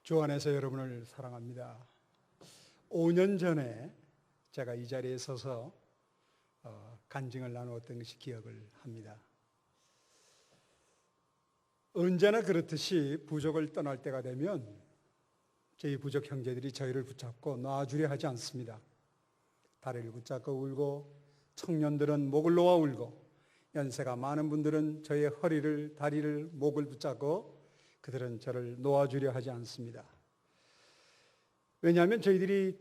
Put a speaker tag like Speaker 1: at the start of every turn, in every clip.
Speaker 1: 주 안에서 여러분을 사랑합니다. 5년 전에 제가 이 자리에 서서 간증을 나누었던 것이 기억을 합니다. 언제나 그렇듯이 부족을 떠날 때가 되면 저희 부족 형제들이 저희를 붙잡고 놔주려 하지 않습니다. 다리를 붙잡고 울고, 청년들은 목을 놓아 울고, 연세가 많은 분들은 저의 허리를, 다리를, 목을 붙잡고 그들은 저를 놓아주려 하지 않습니다. 왜냐하면 저희들이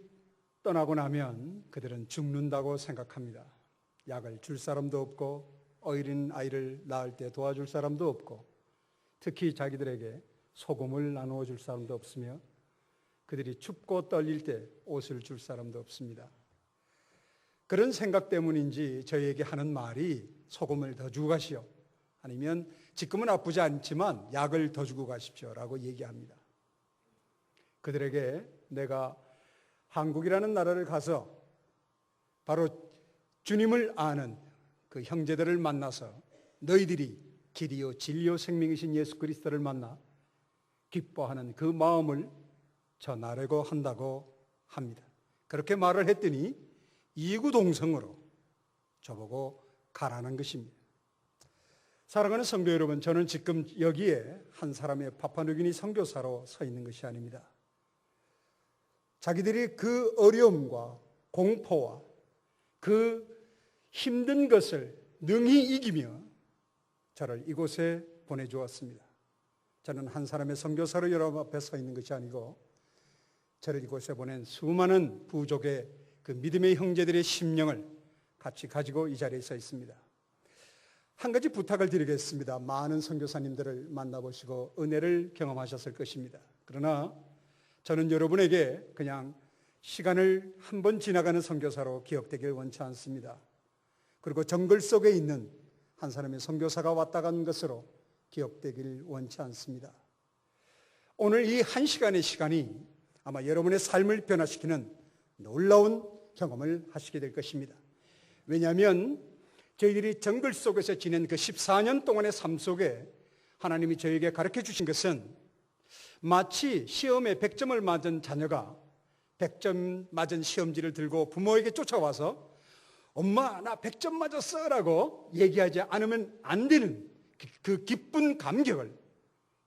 Speaker 1: 떠나고 나면 그들은 죽는다고 생각합니다. 약을 줄 사람도 없고, 어린 아이를 낳을 때 도와줄 사람도 없고, 특히 자기들에게 소금을 나누어 줄 사람도 없으며, 그들이 춥고 떨릴 때 옷을 줄 사람도 없습니다. 그런 생각 때문인지 저희에게 하는 말이 소금을 더 주고 가시오, 아니면 지금은 아프지 않지만 약을 더 주고 가십시오라고 얘기합니다. 그들에게 내가 한국이라는 나라를 가서 바로 주님을 아는 그 형제들을 만나서 너희들이 길이요 진리요 생명이신 예수 그리스도를 만나 기뻐하는 그 마음을 전하려고 한다고 합니다. 그렇게 말을 했더니 이구동성으로 저보고 가라는 것입니다. 사랑하는 성도 여러분, 저는 지금 여기에 한 사람의 파푸아뉴기니 선교사로 서 있는 것이 아닙니다. 자기들이 그 어려움과 공포와 그 힘든 것을 능히 이기며 저를 이곳에 보내주었습니다. 저는 한 사람의 선교사로 여러분 앞에 서 있는 것이 아니고 저를 이곳에 보낸 수많은 부족의 그 믿음의 형제들의 심령을 같이 가지고 이 자리에 서 있습니다. 한 가지 부탁을 드리겠습니다. 많은 선교사님들을 만나보시고 은혜를 경험하셨을 것입니다. 그러나 저는 여러분에게 그냥 시간을 한 번 지나가는 선교사로 기억되길 원치 않습니다. 그리고 정글 속에 있는 한 사람의 선교사가 왔다 간 것으로 기억되길 원치 않습니다. 오늘 이 한 시간의 시간이 아마 여러분의 삶을 변화시키는 놀라운 경험을 하시게 될 것입니다. 왜냐하면 저희들이 정글 속에서 지낸 그 14년 동안의 삶 속에 하나님이 저에게 가르쳐 주신 것은 마치 시험에 100점을 맞은 자녀가 100점 맞은 시험지를 들고 부모에게 쫓아와서 엄마 나 100점 맞았어 라고 얘기하지 않으면 안 되는 그 기쁜 감격을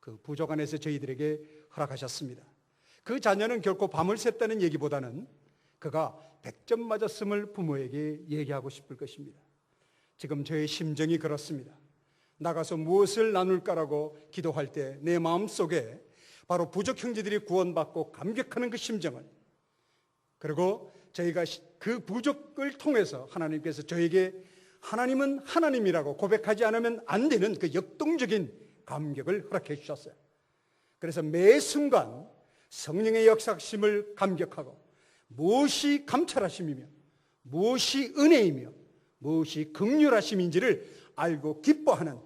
Speaker 1: 그 부족 안에서 저희들에게 허락하셨습니다. 그 자녀는 결코 밤을 샜다는 얘기보다는 그가 100점 맞았음을 부모에게 얘기하고 싶을 것입니다. 지금 저의 심정이 그렇습니다. 나가서 무엇을 나눌까라고 기도할 때 내 마음속에 바로 부족 형제들이 구원받고 감격하는 그 심정을, 그리고 저희가 그 부족을 통해서 하나님께서 저에게 하나님은 하나님이라고 고백하지 않으면 안 되는 그 역동적인 감격을 허락해 주셨어요. 그래서 매 순간 성령의 역사심을 감격하고 무엇이 감찰하심이며 무엇이 은혜이며 무엇이 긍휼하심인지를 알고 기뻐하는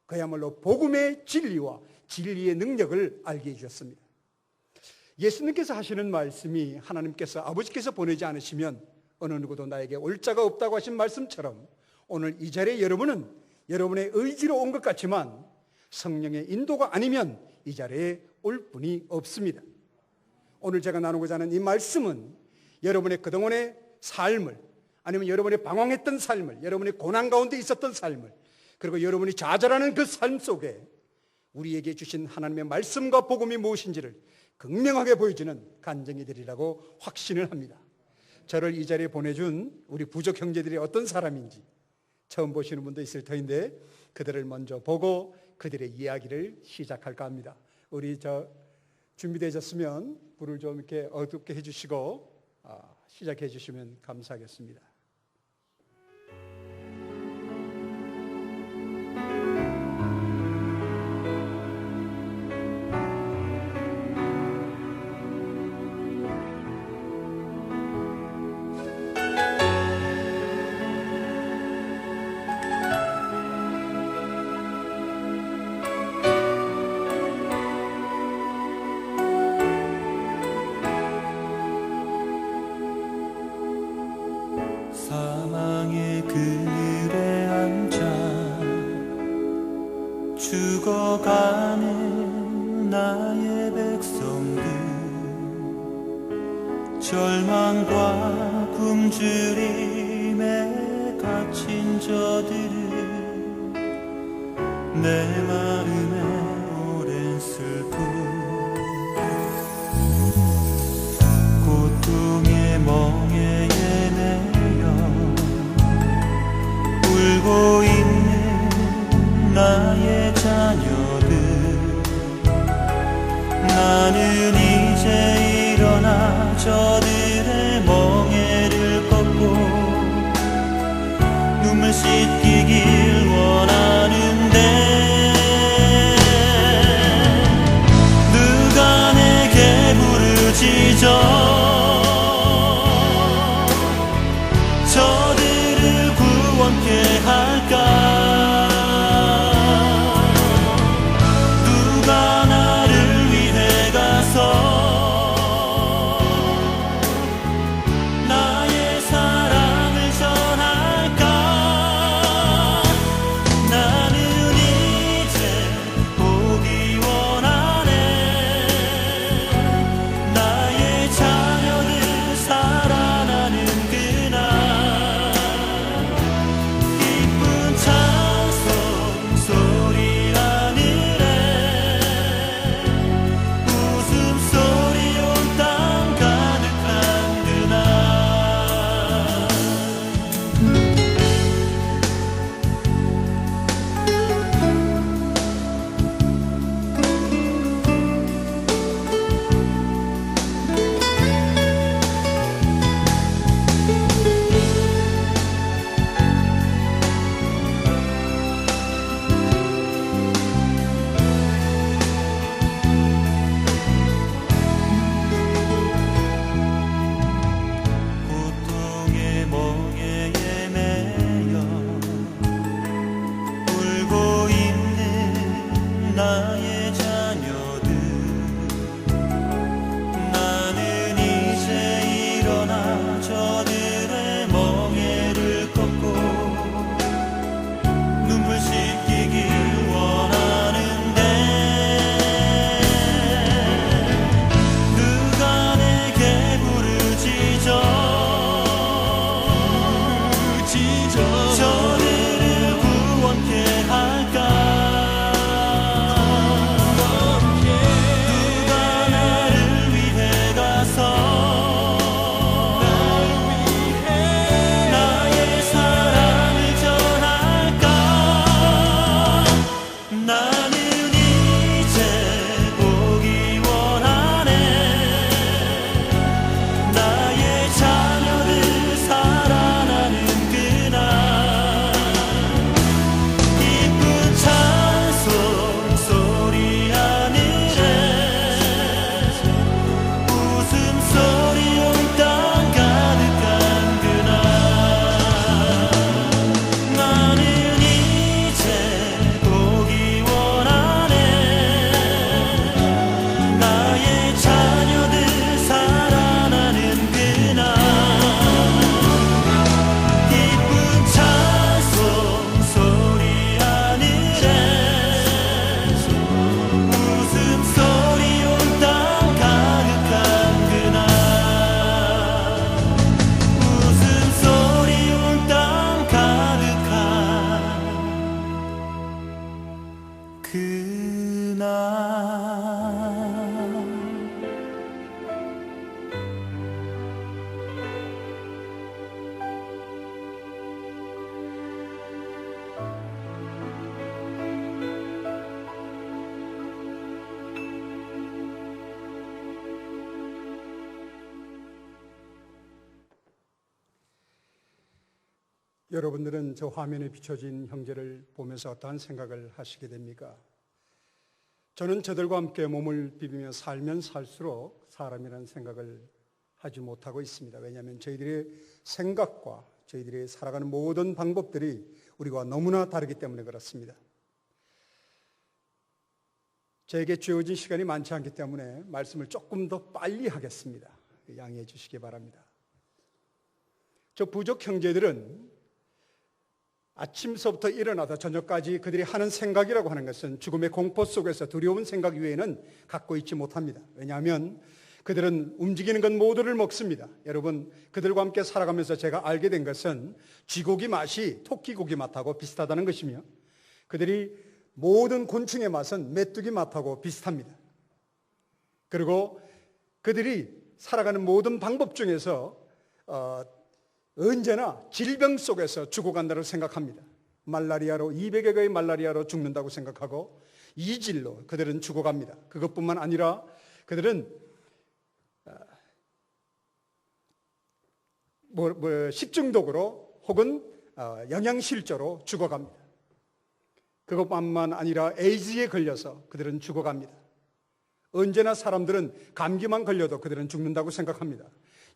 Speaker 1: 그야말로 복음의 진리와 진리의 능력을 알게 해주셨습니다. 예수님께서 하시는 말씀이 하나님께서 아버지께서 보내지 않으시면 어느 누구도 나에게 올 자가 없다고 하신 말씀처럼 오늘 이 자리에 여러분은 여러분의 의지로 온 것 같지만 성령의 인도가 아니면 이 자리에 올 분이 없습니다. 오늘 제가 나누고자 하는 이 말씀은 여러분의 그동안의 삶을, 아니면 여러분의 방황했던 삶을, 여러분의 고난 가운데 있었던 삶을, 그리고 여러분이 좌절하는 그 삶 속에 우리에게 주신 하나님의 말씀과 복음이 무엇인지를 극명하게 보여주는 간증이 되리라고 확신을 합니다. 저를 이 자리에 보내준 우리 부족 형제들이 어떤 사람인지 처음 보시는 분도 있을 터인데 그들을 먼저 보고 그들의 이야기를 시작할까 합니다. 우리 준비되셨으면 불을 좀 이렇게 어둡게 해주시고 시작해 주시면 감사하겠습니다.
Speaker 2: 절망과 굶주림에 갇힌 저들은 내 마음에 오랜 슬픔, 고통의 멍에 매여 울고 있는 나의 자녀들, 나는 이제 일어나 저들의 멍에를 꺾고 눈물 씻기길 원하는데, 누가 내게 부르짖어 저들을 구원케 할까? 누가 나를 위해 가서 나의 사랑을 전할까? 나는 이제 보기 원하네. 나의 자녀들 살아나는 그날, 기쁜 찬송 소리 하늘에 웃음소리 온 땅 가득한 그날. 고통의 멍에 매여 울고 있는 나의 자녀들, 나는 이제 일어나 저들의 멍에를 꺾고 눈물 씻기길 원하는데, 누가 내게 부르짖어 저들을 구원케 할까? 누가 나를 위해 가서 나의 사랑을 전할까? 나는 이제 보기 원하네. 나의 자녀들 살아나는 그날, 기쁜 찬송 소리 하늘에 웃음소리 온 땅 가득한 그날, 나는 이제 보기 원하네. 나의 자녀들 살아나는 그날, 기쁜 찬송 소리 하늘에 웃음소리 온 땅 가득한 그날, 웃음소리 온 땅 가득한 그날.
Speaker 1: 여러분들은 저 화면에 비춰진 형제를 보면서 어떠한 생각을 하시게 됩니까? 저는 저들과 함께 몸을 비비며 살면 살수록 사람이라는 생각을 하지 못하고 있습니다. 왜냐하면 저희들의 생각과 저희들이 살아가는 모든 방법들이 우리와 너무나 다르기 때문에 그렇습니다. 저에게 주어진 시간이 많지 않기 때문에 말씀을 조금 더 빨리 하겠습니다. 양해해 주시기 바랍니다. 저 부족 형제들은 아침서부터 일어나서 저녁까지 그들이 하는 생각이라고 하는 것은 죽음의 공포 속에서 두려운 생각 외에는 갖고 있지 못합니다. 왜냐하면 그들은 움직이는 것 모두를 먹습니다. 여러분, 그들과 함께 살아가면서 제가 알게 된 것은 쥐고기 맛이 토끼고기 맛하고 비슷하다는 것이며, 그들이 모든 곤충의 맛은 메뚜기 맛하고 비슷합니다. 그리고 그들이 살아가는 모든 방법 중에서 언제나 질병 속에서 죽어간다고 생각합니다. 말라리아로 200여 개의 말라리아로 죽는다고 생각하고 이질로 그들은 죽어갑니다. 그것뿐만 아니라 그들은 식중독으로 혹은 영양실조로 죽어갑니다. 그것뿐만 아니라 에이즈에 걸려서 그들은 죽어갑니다. 언제나 사람들은 감기만 걸려도 그들은 죽는다고 생각합니다.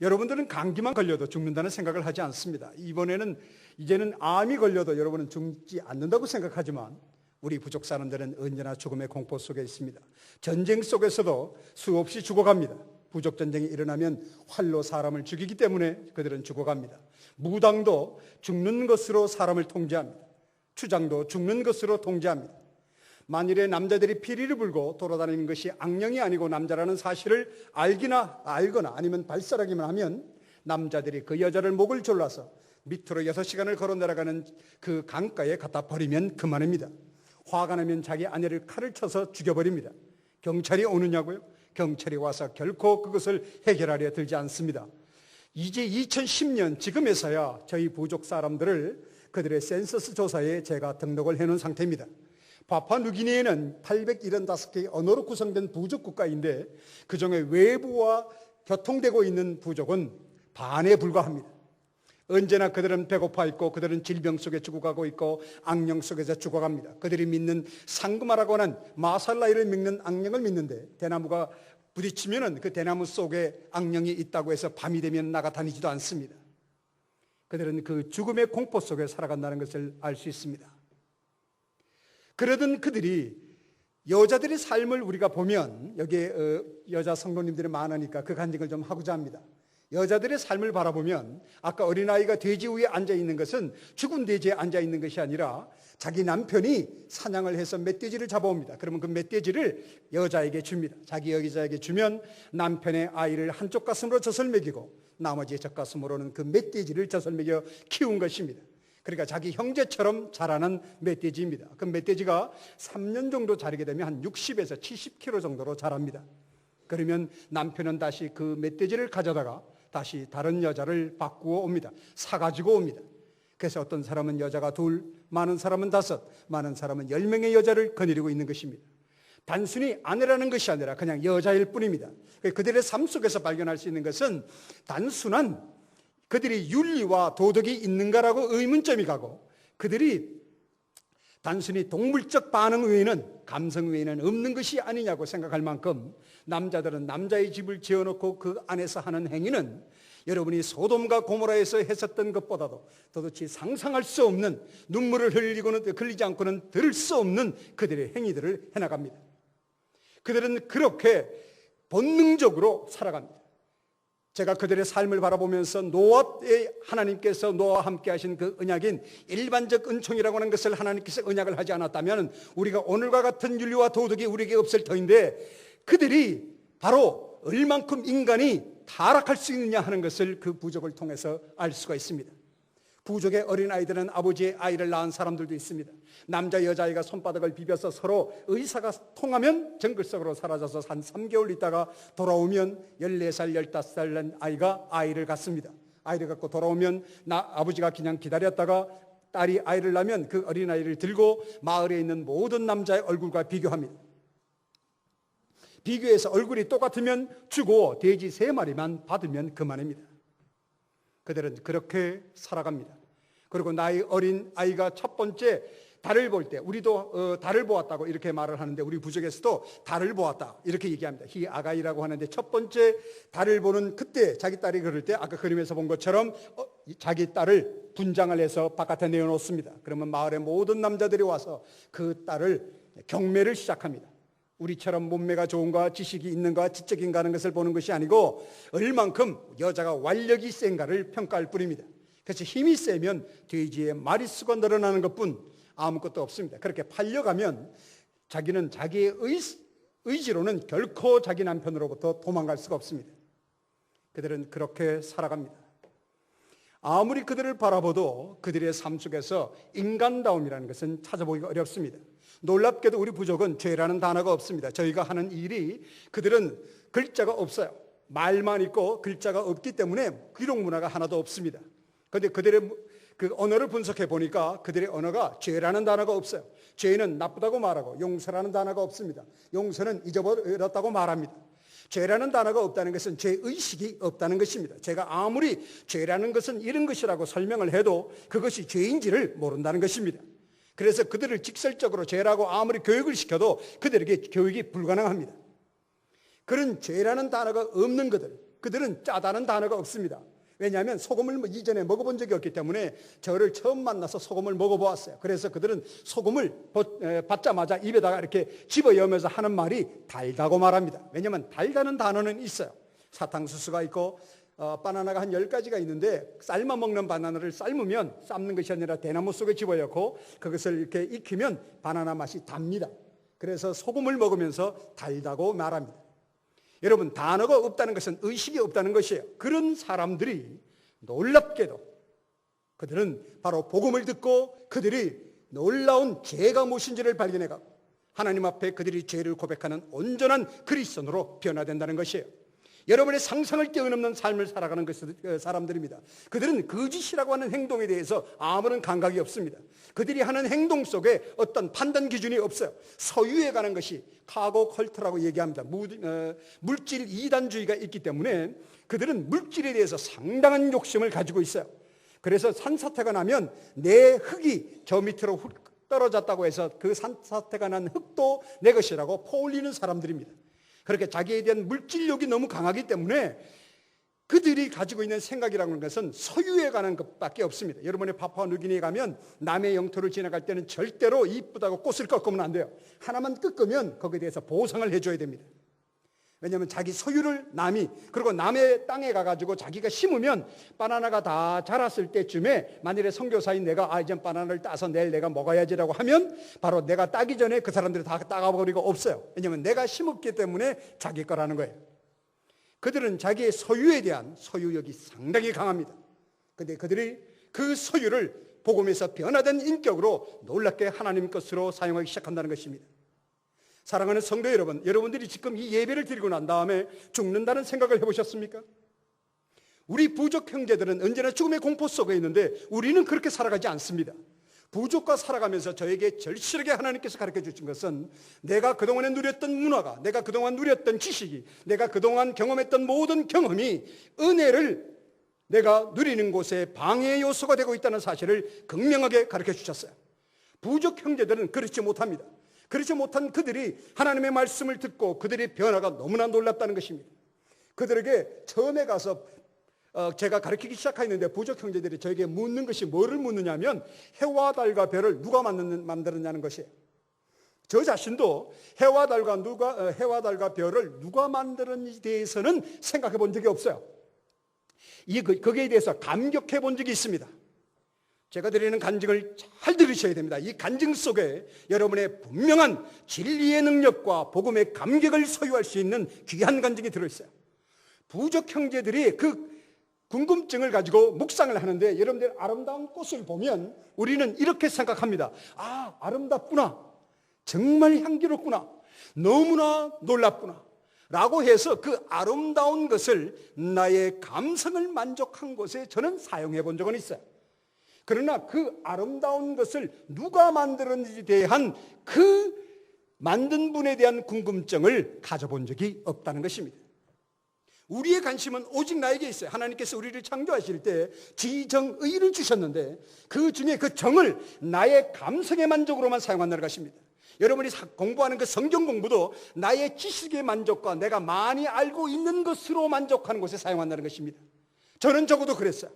Speaker 1: 여러분들은 감기만 걸려도 죽는다는 생각을 하지 않습니다. 이제는 암이 걸려도 여러분은 죽지 않는다고 생각하지만 우리 부족 사람들은 언제나 죽음의 공포 속에 있습니다. 전쟁 속에서도 수없이 죽어갑니다. 부족 전쟁이 일어나면 활로 사람을 죽이기 때문에 그들은 죽어갑니다. 무당도 죽는 것으로 사람을 통제합니다. 추장도 죽는 것으로 통제합니다. 만일에 남자들이 피리를 불고 돌아다니는 것이 악령이 아니고 남자라는 사실을 알거나 아니면 발설하기만 하면 남자들이 그 여자를 목을 졸라서 밑으로 6시간을 걸어 내려가는 그 강가에 갖다 버리면 그만입니다. 화가 나면 자기 아내를 칼을 쳐서 죽여버립니다. 경찰이 오느냐고요? 경찰이 와서 결코 그것을 해결하려 들지 않습니다. 이제 2010년 지금에서야 저희 부족 사람들을 그들의 센서스 조사에 제가 등록을 해놓은 상태입니다. 파푸아뉴기니에는 875개의 언어로 구성된 부족 국가인데 그중에 외부와 교통되고 있는 부족은 반에 불과합니다. 언제나 그들은 배고파 있고 그들은 질병 속에 죽어가고 있고 악령 속에서 죽어갑니다. 그들이 믿는 상그마라고 하는 마살라이를 믿는 악령을 믿는데 대나무가 부딪히면 그 대나무 속에 악령이 있다고 해서 밤이 되면 나가다니지도 않습니다. 그들은 그 죽음의 공포 속에 살아간다는 것을 알 수 있습니다. 그러던 그들이 여자들의 삶을 우리가 보면 여기에 여자 성도님들이 많으니까 그 간증을 좀 하고자 합니다. 여자들의 삶을 바라보면 아까 어린아이가 돼지 위에 앉아있는 것은 죽은 돼지에 앉아있는 것이 아니라 자기 남편이 사냥을 해서 멧돼지를 잡아옵니다. 그러면 그 멧돼지를 여자에게 줍니다. 자기 여자에게 주면 남편의 아이를 한쪽 가슴으로 젖을 먹이고 나머지 젖가슴으로는 그 멧돼지를 젖을 먹여 키운 것입니다. 그러니까 자기 형제처럼 자라는 멧돼지입니다. 그 멧돼지가 3년 정도 자라게 되면 한 60에서 70kg 정도로 자랍니다. 그러면 남편은 다시 그 멧돼지를 가져다가 다시 다른 여자를 바꾸어 옵니다. 사가지고 옵니다. 그래서 어떤 사람은 여자가 2, 많은 사람은 5, 많은 사람은 10명의 여자를 거느리고 있는 것입니다. 단순히 아내라는 것이 아니라 그냥 여자일 뿐입니다. 그들의 삶 속에서 발견할 수 있는 것은 단순한 그들이 윤리와 도덕이 있는가라고 의문점이 가고 그들이 단순히 동물적 반응 외에는 감성 외에는 없는 것이 아니냐고 생각할 만큼 남자들은 남자의 집을 지어놓고 그 안에서 하는 행위는 여러분이 소돔과 고모라에서 했었던 것보다도 도대체 상상할 수 없는 눈물을 흘리지 않고는 들을 수 없는 그들의 행위들을 해나갑니다. 그들은 그렇게 본능적으로 살아갑니다. 제가 그들의 삶을 바라보면서 노아의 하나님께서 노아와 함께 하신 그 언약인 일반적 은총이라고 하는 것을 하나님께서 언약을 하지 않았다면 우리가 오늘과 같은 윤리와 도덕이 우리에게 없을 터인데 그들이 바로 얼만큼 인간이 타락할 수 있느냐 하는 것을 그 부족을 통해서 알 수가 있습니다. 부족의 어린아이들은 아버지의 아이를 낳은 사람들도 있습니다. 남자 여자아이가 손바닥을 비벼서 서로 의사가 통하면 정글 속으로 사라져서 한 3개월 있다가 돌아오면 14살, 15살 난 아이가 아이를 갖습니다. 아이를 갖고 돌아오면 아버지가 그냥 기다렸다가 딸이 아이를 낳으면 그 어린아이를 들고 마을에 있는 모든 남자의 얼굴과 비교합니다. 비교해서 얼굴이 똑같으면 주고 돼지 3마리만 받으면 그만입니다. 그들은 그렇게 살아갑니다. 그리고 나이 어린 아이가 첫 번째 달을 볼 때 우리도 달을 보았다고 이렇게 말을 하는데 우리 부족에서도 달을 보았다 이렇게 얘기합니다. 히아가이라고 하는데 첫 번째 달을 보는 그때 자기 딸이 그럴 때 아까 그림에서 본 것처럼 자기 딸을 분장을 해서 바깥에 내어놓습니다. 그러면 마을의 모든 남자들이 와서 그 딸을 경매를 시작합니다. 우리처럼 몸매가 좋은가 지식이 있는가 지적인가 하는 것을 보는 것이 아니고 얼만큼 여자가 완력이 센가를 평가할 뿐입니다. 그래서 힘이 세면 돼지의 마리수가 늘어나는 것뿐 아무것도 없습니다. 그렇게 팔려가면 자기는 자기의 의지로는 결코 자기 남편으로부터 도망갈 수가 없습니다. 그들은 그렇게 살아갑니다. 아무리 그들을 바라봐도 그들의 삶 속에서 인간다움이라는 것은 찾아보기가 어렵습니다. 놀랍게도 우리 부족은 죄라는 단어가 없습니다. 저희가 하는 일이 그들은 글자가 없어요. 말만 있고 글자가 없기 때문에 기록 문화가 하나도 없습니다. 그런데 그들의 그 언어를 분석해 보니까 그들의 언어가 죄라는 단어가 없어요. 죄는 나쁘다고 말하고 용서라는 단어가 없습니다. 용서는 잊어버렸다고 말합니다. 죄라는 단어가 없다는 것은 죄의식이 없다는 것입니다. 제가 아무리 죄라는 것은 이런 것이라고 설명을 해도 그것이 죄인지를 모른다는 것입니다. 그래서 그들을 직설적으로 죄라고 아무리 교육을 시켜도 그들에게 교육이 불가능합니다. 그런 죄라는 단어가 없는 그들은 짜다는 단어가 없습니다. 왜냐하면 소금을 이전에 먹어본 적이 없기 때문에 저를 처음 만나서 소금을 먹어보았어요. 그래서 그들은 소금을 받자마자 입에다가 이렇게 집어여면서 하는 말이 달다고 말합니다. 왜냐하면 달다는 단어는 있어요. 사탕수수가 있고 바나나가 한 10가지가 있는데 삶아 먹는 바나나를 삶으면 삶는 것이 아니라 대나무 속에 집어넣고 그것을 이렇게 익히면 바나나 맛이 답니다. 그래서 소금을 먹으면서 달다고 말합니다. 여러분, 단어가 없다는 것은 의식이 없다는 것이에요. 그런 사람들이 놀랍게도 그들은 바로 복음을 듣고 그들이 놀라운 죄가 무엇인지를 발견해가고 하나님 앞에 그들이 죄를 고백하는 온전한 그리스도인으로 변화된다는 것이에요. 여러분의 상상을 뛰어넘는 삶을 살아가는 사람들입니다. 그들은 거짓이라고 하는 행동에 대해서 아무런 감각이 없습니다. 그들이 하는 행동 속에 어떤 판단 기준이 없어요. 소유에 관한 것이 카고 컬트라고 얘기합니다. 물질 이단주의가 있기 때문에 그들은 물질에 대해서 상당한 욕심을 가지고 있어요. 그래서 산사태가 나면 내 흙이 저 밑으로 훅 떨어졌다고 해서 그 산사태가 난 흙도 내 것이라고 퍼올리는 사람들입니다. 그렇게 자기에 대한 물질욕이 너무 강하기 때문에 그들이 가지고 있는 생각이라는 것은 소유에 관한 것밖에 없습니다. 여러분의 파푸아뉴기니에 가면 남의 영토를 지나갈 때는 절대로 이쁘다고 꽃을 꺾으면 안 돼요. 하나만 꺾으면 거기에 대해서 보상을 해줘야 됩니다. 왜냐하면 자기 소유를 그리고 남의 땅에 가가지고 자기가 심으면 바나나가 다 자랐을 때쯤에 만일에 선교사인 내가 이제 바나나를 따서 내일 내가 먹어야지라고 하면 바로 내가 따기 전에 그 사람들이 다 따가버리고 없어요. 왜냐하면 내가 심었기 때문에 자기 거라는 거예요. 그들은 자기의 소유에 대한 소유욕이 상당히 강합니다. 그런데 그들이 그 소유를 복음에서 변화된 인격으로 놀랍게 하나님 것으로 사용하기 시작한다는 것입니다. 사랑하는 성도 여러분, 여러분들이 지금 이 예배를 드리고 난 다음에 죽는다는 생각을 해보셨습니까? 우리 부족 형제들은 언제나 죽음의 공포 속에 있는데 우리는 그렇게 살아가지 않습니다. 부족과 살아가면서 저에게 절실하게 하나님께서 가르쳐 주신 것은 내가 그동안에 누렸던 문화가, 내가 그동안 누렸던 지식이, 내가 그동안 경험했던 모든 경험이 은혜를 내가 누리는 곳에 방해 요소가 되고 있다는 사실을 극명하게 가르쳐 주셨어요. 부족 형제들은 그렇지 못합니다. 그렇지 못한 그들이 하나님의 말씀을 듣고 그들의 변화가 너무나 놀랍다는 것입니다. 그들에게 처음에 가서 제가 가르치기 시작했는데 부족 형제들이 저에게 묻는 것이 뭐를 묻느냐면 해와 달과 별을 누가 만들었냐는 것이에요. 저 자신도 해와 달과 별을 누가 만들었는지에 대해서는 생각해 본 적이 없어요. 거기에 대해서 감격해 본 적이 있습니다. 제가 드리는 간증을 잘 들으셔야 됩니다. 이 간증 속에 여러분의 분명한 진리의 능력과 복음의 감격을 소유할 수 있는 귀한 간증이 들어있어요. 부족 형제들이 그 궁금증을 가지고 묵상을 하는데 여러분들 아름다운 꽃을 보면 우리는 이렇게 생각합니다. 아름답구나. 정말 향기롭구나. 너무나 놀랍구나. 라고 해서 그 아름다운 것을 나의 감성을 만족한 곳에 저는 사용해 본 적은 있어요. 그러나 그 아름다운 것을 누가 만들었는지에 대한 그 만든 분에 대한 궁금증을 가져본 적이 없다는 것입니다. 우리의 관심은 오직 나에게 있어요. 하나님께서 우리를 창조하실 때 지정의를 주셨는데 그 중에 그 정을 나의 감성의 만족으로만 사용한다는 것입니다. 여러분이 공부하는 그 성경 공부도 나의 지식의 만족과 내가 많이 알고 있는 것으로 만족하는 곳에 사용한다는 것입니다. 저는 적어도 그랬어요.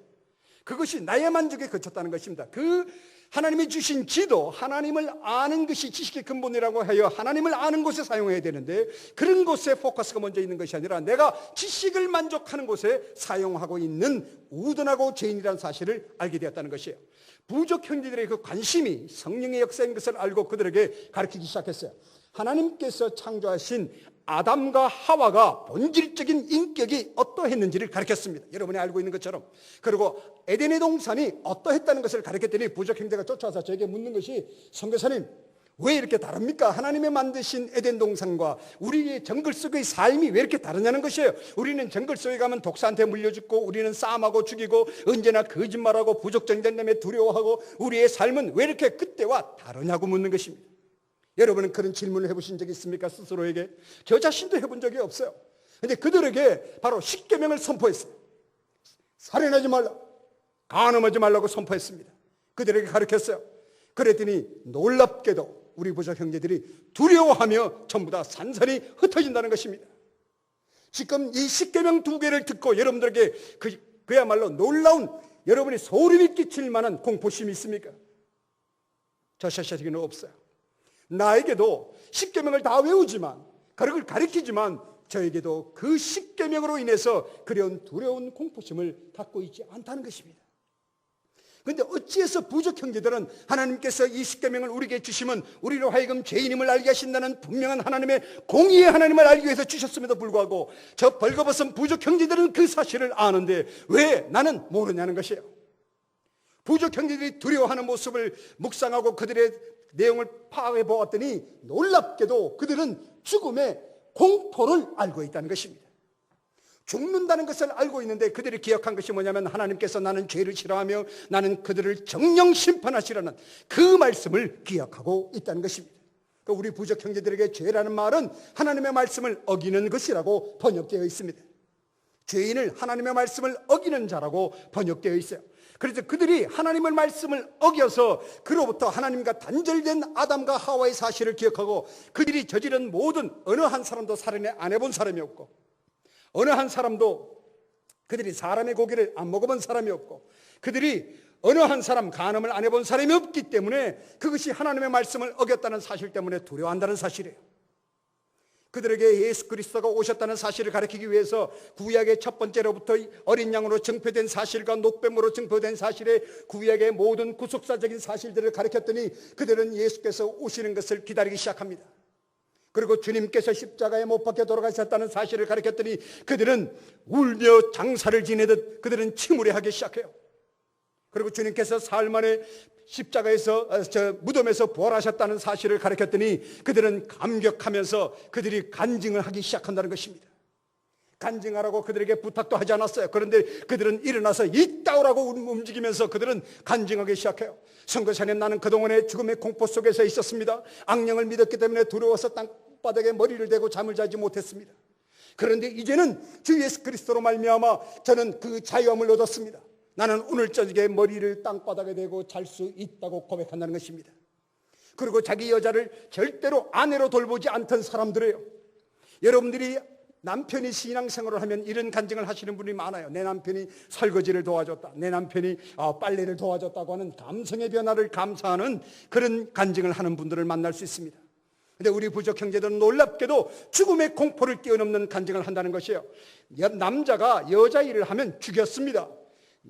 Speaker 1: 그것이 나의 만족에 그쳤다는 것입니다. 그 하나님이 주신 지도, 하나님을 아는 것이 지식의 근본이라고 하여 하나님을 아는 곳에 사용해야 되는데 그런 곳에 포커스가 먼저 있는 것이 아니라 내가 지식을 만족하는 곳에 사용하고 있는 우둔하고 죄인이라는 사실을 알게 되었다는 것이에요. 부족 형제들의 그 관심이 성령의 역사인 것을 알고 그들에게 가르치기 시작했어요. 하나님께서 창조하신 아담과 하와가 본질적인 인격이 어떠했는지를 가르쳤습니다. 여러분이 알고 있는 것처럼. 그리고 에덴의 동산이 어떠했다는 것을 가르쳤더니 부족 형제가 쫓아와서 저에게 묻는 것이, 선교사님 왜 이렇게 다릅니까? 하나님의 만드신 에덴 동산과 우리의 정글 속의 삶이 왜 이렇게 다르냐는 것이에요. 우리는 정글 속에 가면 독사한테 물려 죽고, 우리는 싸움하고 죽이고, 언제나 거짓말하고 부족정된 때문에 두려워하고, 우리의 삶은 왜 이렇게 그때와 다르냐고 묻는 것입니다. 여러분은 그런 질문을 해보신 적이 있습니까? 스스로에게. 저 자신도 해본 적이 없어요. 그런데 그들에게 바로 십계명을 선포했어요. 살인하지 말라, 간음하지 말라고 선포했습니다. 그들에게 가르쳤어요. 그랬더니 놀랍게도 우리 부족 형제들이 두려워하며 전부 다 산산이 흩어진다는 것입니다. 지금 이 십계명 2개를 듣고 여러분들에게 그야말로 놀라운, 여러분이 소름이 끼칠 만한 공포심이 있습니까? 저 자신에게는 없어요. 나에게도 십계명을 다 외우지만, 그걸 가르치지만 저에게도 그 십계명으로 인해서 그런 두려운 공포심을 갖고 있지 않다는 것입니다. 그런데 어찌해서 부족 형제들은 하나님께서 이 십계명을 우리에게 주시면 우리로 하여금 죄인임을 알게 하신다는 분명한 하나님의 공의의 하나님을 알기 위해서 주셨음에도 불구하고 저 벌거벗은 부족 형제들은 그 사실을 아는데 왜 나는 모르냐는 것이에요. 부족 형제들이 두려워하는 모습을 묵상하고 그들의 내용을 파악해 보았더니 놀랍게도 그들은 죽음의 공포를 알고 있다는 것입니다. 죽는다는 것을 알고 있는데 그들이 기억한 것이 뭐냐면, 하나님께서 나는 죄를 싫어하며 나는 그들을 정령 심판하시라는 그 말씀을 기억하고 있다는 것입니다. 우리 부족 형제들에게 죄라는 말은 하나님의 말씀을 어기는 것이라고 번역되어 있습니다. 죄인을 하나님의 말씀을 어기는 자라고 번역되어 있어요. 그래서 그들이 하나님의 말씀을 어겨서 그로부터 하나님과 단절된 아담과 하와의 사실을 기억하고, 그들이 저지른 모든, 어느 한 사람도 살인을 안 해본 사람이 없고, 어느 한 사람도 그들이 사람의 고기를 안 먹어본 사람이 없고, 그들이 어느 한 사람 간음을 안 해본 사람이 없기 때문에 그것이 하나님의 말씀을 어겼다는 사실 때문에 두려워한다는 사실이에요. 그들에게 예수 그리스도가 오셨다는 사실을 가르치기 위해서 구약의 첫 번째로부터 어린 양으로 증표된 사실과 녹뱀으로 증표된 사실에 구약의 모든 구속사적인 사실들을 가르쳤더니 그들은 예수께서 오시는 것을 기다리기 시작합니다. 그리고 주님께서 십자가에 못 박혀 돌아가셨다는 사실을 가르쳤더니 그들은 울며 장사를 지내듯 그들은 침울해하기 시작해요. 그리고 주님께서 사흘 만에 십자가에서 무덤에서 부활하셨다는 사실을 가르쳤더니 그들은 감격하면서 그들이 간증을 하기 시작한다는 것입니다. 간증하라고 그들에게 부탁도 하지 않았어요. 그런데 그들은 일어나서 이따오라고 움직이면서 그들은 간증하기 시작해요. 선교사님, 나는 그동안에 죽음의 공포 속에서 있었습니다. 악령을 믿었기 때문에 두려워서 땅바닥에 머리를 대고 잠을 자지 못했습니다. 그런데 이제는 주 예수 그리스도로 말미암아 저는 그 자유함을 얻었습니다. 나는 오늘 저녁에 머리를 땅바닥에 대고 잘 수 있다고 고백한다는 것입니다. 그리고 자기 여자를 절대로 아내로 돌보지 않던 사람들이에요. 여러분들이 남편이 신앙생활을 하면 이런 간증을 하시는 분이 많아요. 내 남편이 설거지를 도와줬다, 내 남편이 빨래를 도와줬다고 하는 감성의 변화를 감사하는 그런 간증을 하는 분들을 만날 수 있습니다. 그런데 우리 부족 형제들은 놀랍게도 죽음의 공포를 뛰어넘는 간증을 한다는 것이에요. 남자가 여자 일을 하면 죽였습니다.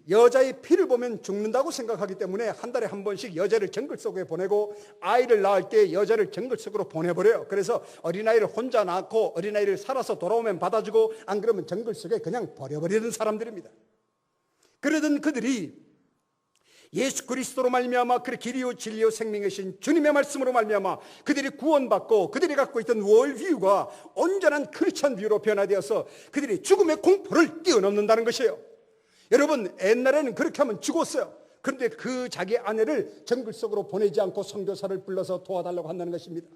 Speaker 1: 여자의 피를 보면 죽는다고 생각하기 때문에 한 달에 한 번씩 여자를 정글 속에 보내고, 아이를 낳을 때 여자를 정글 속으로 보내버려요. 그래서 어린아이를 혼자 낳고 어린아이를 살아서 돌아오면 받아주고, 안 그러면 정글 속에 그냥 버려버리는 사람들입니다. 그러던 그들이 예수 그리스도로 말미암아 그 길이요 진리요 생명이신 주님의 말씀으로 말미암아 그들이 구원받고 그들이 갖고 있던 월뷰가 온전한 크리스천 뷰로 변화되어서 그들이 죽음의 공포를 뛰어넘는다는 것이에요. 여러분, 옛날에는 그렇게 하면 죽었어요. 그런데 그 자기 아내를 정글 속으로 보내지 않고 선교사를 불러서 도와달라고 한다는 것입니다.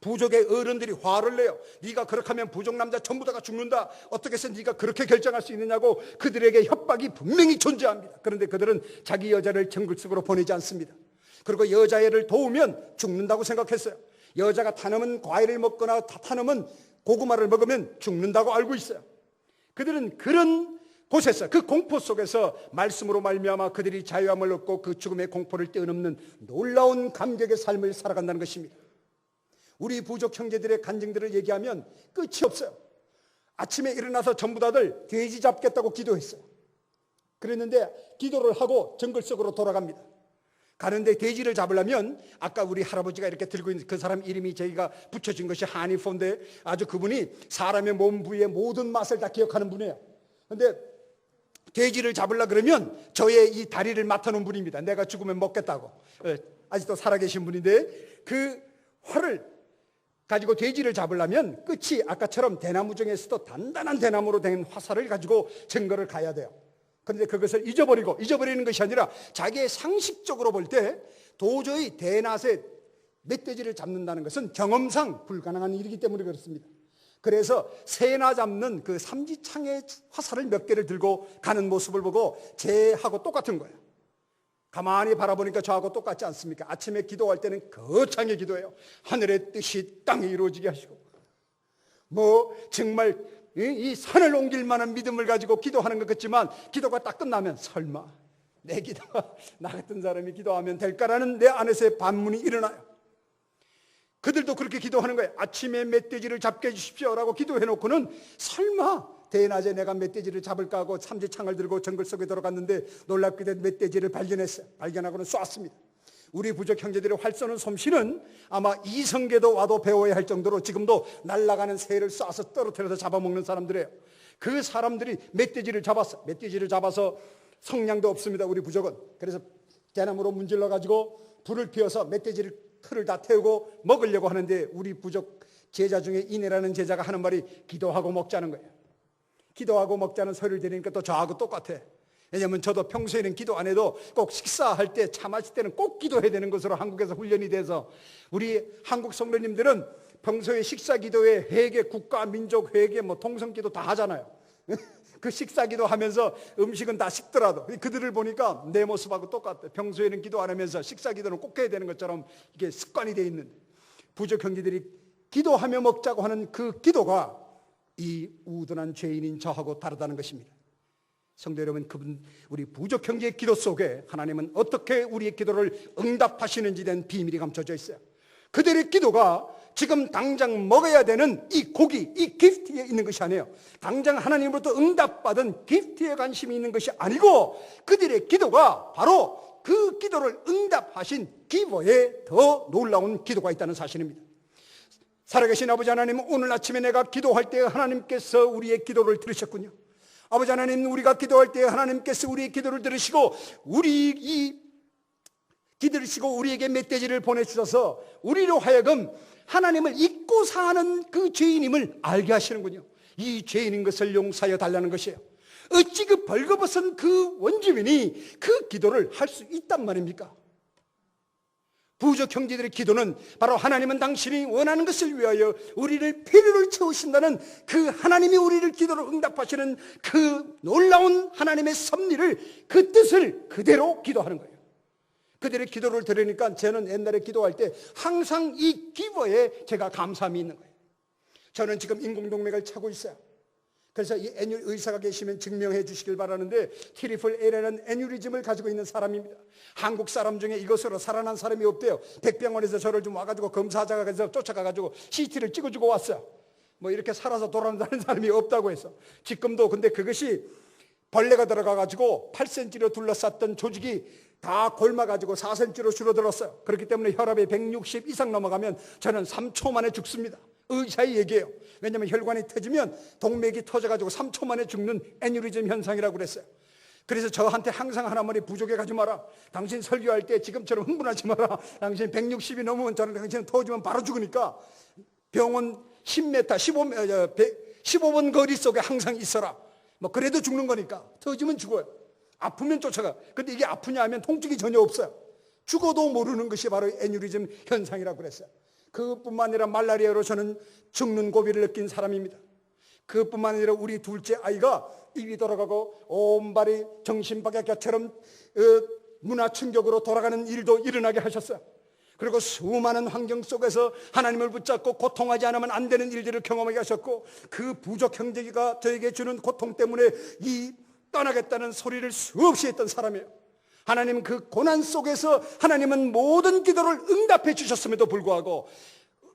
Speaker 1: 부족의 어른들이 화를 내요. 네가 그렇게 하면 부족 남자 전부 다가 죽는다. 어떻게 해서 네가 그렇게 결정할 수 있느냐고 그들에게 협박이 분명히 존재합니다. 그런데 그들은 자기 여자를 정글 속으로 보내지 않습니다. 그리고 여자애를 도우면 죽는다고 생각했어요. 여자가 타넘은 과일을 먹거나 타넘은 고구마를 먹으면 죽는다고 알고 있어요. 그들은 그런 곳에서, 그 공포 속에서 말씀으로 말미암아 그들이 자유함을 얻고 그 죽음의 공포를 뛰어넘는 놀라운 감격의 삶을 살아간다는 것입니다. 우리 부족 형제들의 간증들을 얘기하면 끝이 없어요. 아침에 일어나서 전부 다들 돼지 잡겠다고 기도했어요. 그랬는데 기도를 하고 정글 속으로 돌아갑니다. 가는데 돼지를 잡으려면 아까 우리 할아버지가 이렇게 들고 있는 그 사람 이름이 저희가 붙여진 것이 하니포인데 아주 그분이 사람의 몸 부위의 모든 맛을 다 기억하는 분이에요. 근데 돼지를 잡으려 그러면 저의 이 다리를 맡아놓은 분입니다. 내가 죽으면 먹겠다고. 아직도 살아계신 분인데 그 활을 가지고 돼지를 잡으려면 끝이 아까처럼 대나무 중에서도 단단한 대나무로 된 화살을 가지고 증거를 가야 돼요. 그런데 그것을 잊어버리는 것이 아니라 자기의 상식적으로 볼 때 도저히 대낮에 멧돼지를 잡는다는 것은 경험상 불가능한 일이기 때문에 그렇습니다. 그래서 새나 잡는 그 삼지창의 화살을 몇 개를 들고 가는 모습을 보고 쟤하고 똑같은 거예요. 가만히 바라보니까 저하고 똑같지 않습니까? 아침에 기도할 때는 거창하게 기도해요. 하늘의 뜻이 땅에 이루어지게 하시고 정말 이 산을 옮길 만한 믿음을 가지고 기도하는 것 같지만 기도가 딱 끝나면 설마 내 기도가 나 같은 사람이 기도하면 될까라는 내 안에서의 반문이 일어나요. 그들도 그렇게 기도하는 거예요. 아침에 멧돼지를 잡게 해주십시오라고 기도해놓고는 설마 대낮에 내가 멧돼지를 잡을까 하고 삼지창을 들고 정글 속에 들어갔는데 놀랍게도 멧돼지를 발견했어요. 발견하고는 쐈습니다. 우리 부족 형제들의 활 쏘는 솜씨는 아마 이성계도 와도 배워야 할 정도로 지금도 날아가는 새를 쏴서 떨어뜨려서 잡아먹는 사람들이에요. 그 사람들이 멧돼지를 잡아서 성량도 없습니다. 우리 부족은. 그래서 대나무로 문질러 가지고 불을 피워서 멧돼지를 틀을 다 태우고 먹으려고 하는데 우리 부족 제자 중에 이내라는 제자가 하는 말이 기도하고 먹자는 거예요. 기도하고 먹자는 소리를 들으니까 또 저하고 똑같아. 왜냐하면 저도 평소에는 기도 안 해도 꼭 식사할 때 차 마실 때는 꼭 기도해야 되는 것으로 한국에서 훈련이 돼서 우리 한국 성도님들은 평소에 식사 기도에 회개, 국가, 민족 회개, 통성기도 다 하잖아요. 그 식사 기도하면서 음식은 다 식더라도 그들을 보니까 내 모습하고 똑같아. 평소에는 기도 안 하면서 식사 기도는 꼭 해야 되는 것처럼 이게 습관이 돼 있는데 부족 형제들이 기도하며 먹자고 하는 그 기도가 이 우둔한 죄인인 저하고 다르다는 것입니다. 성도 여러분, 우리 부족 형제의 기도 속에 하나님은 어떻게 우리의 기도를 응답하시는지 된 비밀이 감춰져 있어요. 그들의 기도가 지금 당장 먹어야 되는 이 고기, 이 기프트에 있는 것이 아니에요. 당장 하나님으로부터 응답받은 기프트에 관심이 있는 것이 아니고 그들의 기도가 바로 그 기도를 응답하신 기버에 더 놀라운 기도가 있다는 사실입니다. 살아계신 아버지 하나님, 오늘 아침에 내가 기도할 때 하나님께서 우리의 기도를 들으셨군요. 아버지 하나님, 우리가 기도할 때 하나님께서 우리의 기도를 들으시고 우리에게 멧돼지를 보내주셔서 우리로 하여금 하나님을 잊고 사는 그 죄인임을 알게 하시는군요. 이 죄인인 것을 용서하여 달라는 것이에요. 어찌 그 벌거벗은 그 원주민이 그 기도를 할 수 있단 말입니까? 부족 형제들의 기도는 바로 하나님은 당신이 원하는 것을 위하여 우리를 필요를 채우신다는 그 하나님이 우리를 기도를 응답하시는 그 놀라운 하나님의 섭리를, 그 뜻을 그대로 기도하는 거예요. 그들의 기도를 들으니까 저는 옛날에 기도할 때 항상 이 기버에 제가 감사함이 있는 거예요. 저는 지금 인공동맥을 차고 있어요. 그래서 이 의사가 계시면 증명해 주시길 바라는데 트리플 A라는 애뉴리즘을 가지고 있는 사람입니다. 한국 사람 중에 이것으로 살아난 사람이 없대요. 백병원에서 저를 좀 와가지고 검사하자가 해서 쫓아가가지고 CT를 찍어주고 왔어요. 이렇게 살아서 돌아온다는 사람이 없다고 해서. 지금도 근데 그것이 벌레가 들어가가지고 8cm로 둘러쌌던 조직이 다 골마가지고 4cm로 줄어들었어요. 그렇기 때문에 혈압이 160 이상 넘어가면 저는 3초 만에 죽습니다. 의사의 얘기예요. 왜냐하면 혈관이 터지면 동맥이 터져가지고 3초 만에 죽는 애뉴리즘 현상이라고 그랬어요. 그래서 저한테 항상 하나 말이, 부족해 가지 마라. 당신 설교할 때 지금처럼 흥분하지 마라. 당신 160이 넘으면 저는 당신 터지면 바로 죽으니까 병원 10m, 15번 거리 속에 항상 있어라. 그래도 죽는 거니까. 터지면 죽어요. 아프면 쫓아가. 근데 이게 아프냐 하면 통증이 전혀 없어요. 죽어도 모르는 것이 바로 애뉴리즘 현상이라고 그랬어요. 그뿐만 아니라 말라리아로 저는 죽는 고비를 느낀 사람입니다. 그뿐만 아니라 우리 둘째 아이가 입이 돌아가고 온발이 정신박약처럼 문화 충격으로 돌아가는 일도 일어나게 하셨어요. 그리고 수많은 환경 속에서 하나님을 붙잡고 고통하지 않으면 안 되는 일들을 경험하게 하셨고, 그 부족 형제가 저에게 주는 고통 때문에 떠나겠다는 소리를 수없이 했던 사람이에요. 하나님 그 고난 속에서 하나님은 모든 기도를 응답해 주셨음에도 불구하고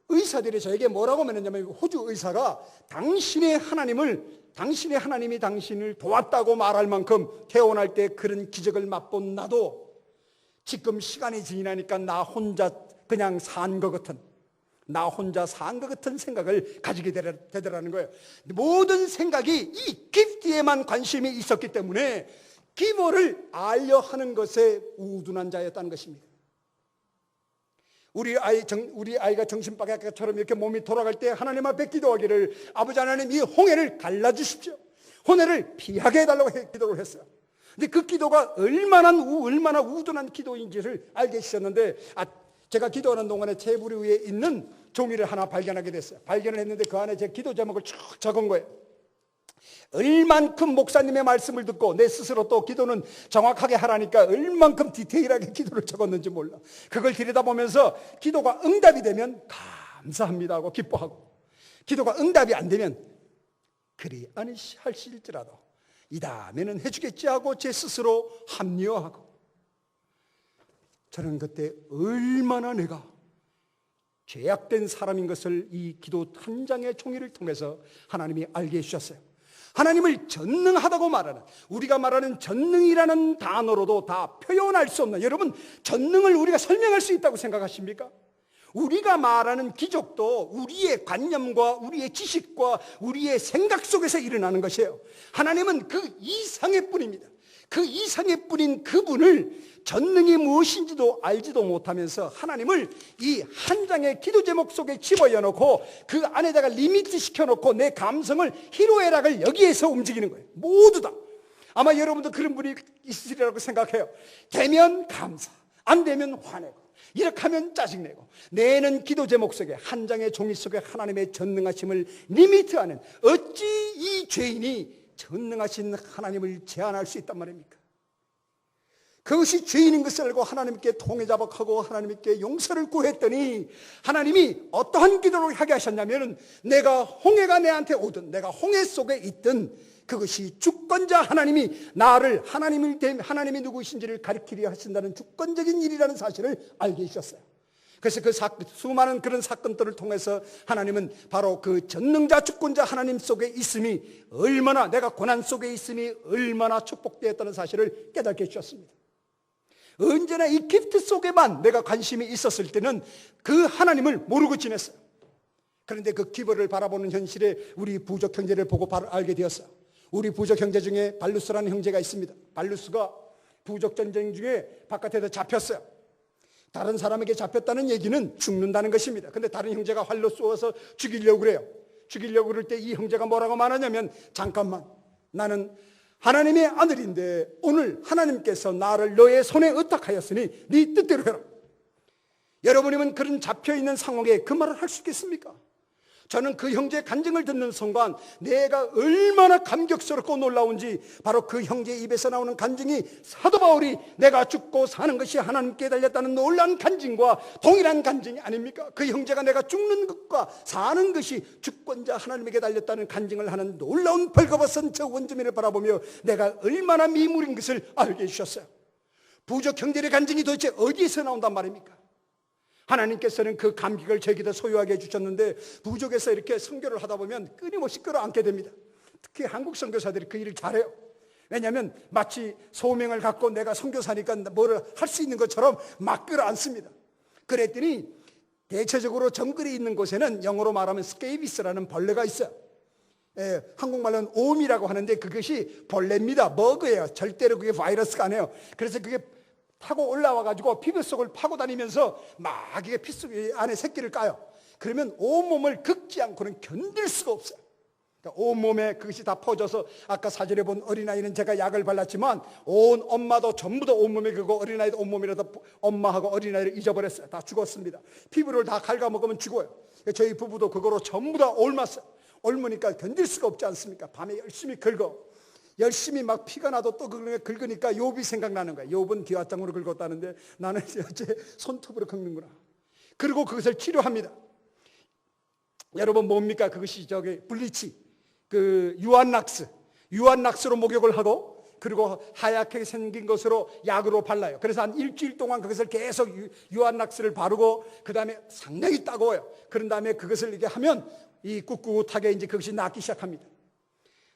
Speaker 1: 의사들이 저에게 뭐라고 말했냐면, 호주 의사가 당신의 하나님이 당신을 도왔다고 말할 만큼 태어날 때 그런 기적을 맛본 나도 지금 시간이 지나니까 나 혼자 그냥 산 것 같은, 나 혼자 산 것 같은 생각을 가지게 되더라는 거예요. 모든 생각이 이 기프트에만 관심이 있었기 때문에 기도를 알려 하는 것에 우둔한 자였다는 것입니다. 우리 아이가 정신박약처럼 이렇게 몸이 돌아갈 때 하나님 앞에 기도하기를, 아버지 하나님 이 홍해를 갈라주십시오, 홍해를 피하게 해달라고 기도를 했어요. 근데 그 기도가 얼마나 우둔한 기도인지를 알게 하셨는데, 제가 기도하는 동안에 테이블 위에 있는 종이를 하나 발견하게 됐어요. 발견을 했는데 그 안에 제 기도 제목을 쭉 적은 거예요. 얼만큼 목사님의 말씀을 듣고 내 스스로 또 기도는 정확하게 하라니까 얼만큼 디테일하게 기도를 적었는지 몰라. 그걸 들여다보면서 기도가 응답이 되면 감사합니다 하고 기뻐하고, 기도가 응답이 안 되면 그리 아니할지라도 이 다음에는 해주겠지 하고 제 스스로 합리화하고, 저는 그때 얼마나 내가 죄악된 사람인 것을 이 기도 한 장의 종이를 통해서 하나님이 알게 해주셨어요. 하나님을 전능하다고 말하는, 우리가 말하는 전능이라는 단어로도 다 표현할 수 없는, 여러분 전능을 우리가 설명할 수 있다고 생각하십니까? 우리가 말하는 기적도 우리의 관념과 우리의 지식과 우리의 생각 속에서 일어나는 것이에요. 하나님은 그 이상의 뿐입니다. 그 이상의 뿐인 그분을 전능이 무엇인지도 알지도 못하면서 하나님을 이 한 장의 기도 제목 속에 집어넣고 그 안에다가 리미트 시켜놓고 내 감성을 희로애락을 여기에서 움직이는 거예요. 모두 다. 아마 여러분도 그런 분이 있으리라고 생각해요. 되면 감사, 안 되면 화내고, 이렇게 하면 짜증내고. 내는 기도 제목 속에, 한 장의 종이 속에 하나님의 전능하심을 리미트하는, 어찌 이 죄인이 전능하신 하나님을 제한할 수 있단 말입니까? 그것이 죄인인 것을 알고 하나님께 통회자복하고 하나님께 용서를 구했더니 하나님이 어떠한 기도를 하게 하셨냐면, 내가 홍해가 내한테 오든 내가 홍해 속에 있든 그것이 주권자 하나님이 나를 하나님이 누구이신지를 가리키려 하신다는 주권적인 일이라는 사실을 알게 해주셨어요. 그래서 그 수많은 그런 사건들을 통해서 하나님은 바로 그 전능자 주권자 하나님 속에 있음이 얼마나, 내가 고난 속에 있음이 얼마나 축복되었다는 사실을 깨닫게 해주셨습니다. 언제나 이 기프트 속에만 내가 관심이 있었을 때는 그 하나님을 모르고 지냈어요. 그런데 그 기별을 바라보는 현실에 우리 부족 형제를 보고 바로 알게 되었어요. 우리 부족 형제 중에 발루스라는 형제가 있습니다. 발루스가 부족 전쟁 중에 바깥에서 잡혔어요. 다른 사람에게 잡혔다는 얘기는 죽는다는 것입니다. 근데 다른 형제가 활로 쏘아서 죽이려고 그래요. 죽이려고 그럴 때 이 형제가 뭐라고 말하냐면, 잠깐만, 나는 하나님의 아들인데 오늘 하나님께서 나를 너의 손에 의탁하였으니 네 뜻대로 해라. 여러분이면 그런 잡혀있는 상황에 그 말을 할 수 있겠습니까? 저는 그 형제의 간증을 듣는 순간 내가 얼마나 감격스럽고 놀라운지, 바로 그 형제의 입에서 나오는 간증이 사도 바울이 내가 죽고 사는 것이 하나님께 달렸다는 놀라운 간증과 동일한 간증이 아닙니까? 그 형제가 내가 죽는 것과 사는 것이 주권자 하나님에게 달렸다는 간증을 하는 놀라운 벌거벗은 저 원주민을 바라보며 내가 얼마나 미물인 것을 알게 해주셨어요. 부족 형제의 간증이 도대체 어디에서 나온단 말입니까? 하나님께서는 그 감격을 저에게도 소유하게 해주셨는데, 부족에서 이렇게 선교를 하다 보면 끊임없이 끌어안게 됩니다. 특히 한국 선교사들이 그 일을 잘해요. 왜냐하면 마치 소명을 갖고 내가 선교사니까 뭐를 할 수 있는 것처럼 막 끌어안습니다. 그랬더니 대체적으로 정글이 있는 곳에는 영어로 말하면 스케이비스라는 벌레가 있어요. 한국말로는 옴이라고 하는데 그것이 벌레입니다. 버그예요. 절대로 그게 바이러스가 아니에요. 그래서 그게 타고 올라와가지고 피부 속을 파고 다니면서 막 이게 피 속 안에 새끼를 까요. 그러면 온몸을 긁지 않고는 견딜 수가 없어요. 그러니까 온몸에 그것이 다 퍼져서, 아까 사진에 본 어린아이는 제가 약을 발랐지만 온 엄마도 전부 다 온몸에 그거, 어린아이도 온몸이라도 엄마하고 어린아이를 잊어버렸어요. 다 죽었습니다. 피부를 다 갉아먹으면 죽어요. 저희 부부도 그거로 전부 다 옮았어요. 옮으니까 견딜 수가 없지 않습니까? 밤에 열심히 긁어. 열심히 막 피가 나도 또 긁으니까 욥이 생각나는 거야. 욥은 기와장으로 긁었다는데 나는 어째 손톱으로 긁는구나. 그리고 그것을 치료합니다. 여러분 뭡니까? 그것이 블리치, 그 유한락스로 목욕을 하고, 그리고 하얗게 생긴 것으로 약으로 발라요. 그래서 한 일주일 동안 그것을 계속 유한락스를 바르고, 그 다음에 상당히 따가워요. 그런 다음에 그것을 이렇게 하면 이 꿋꿋하게 이제 그것이 낫기 시작합니다.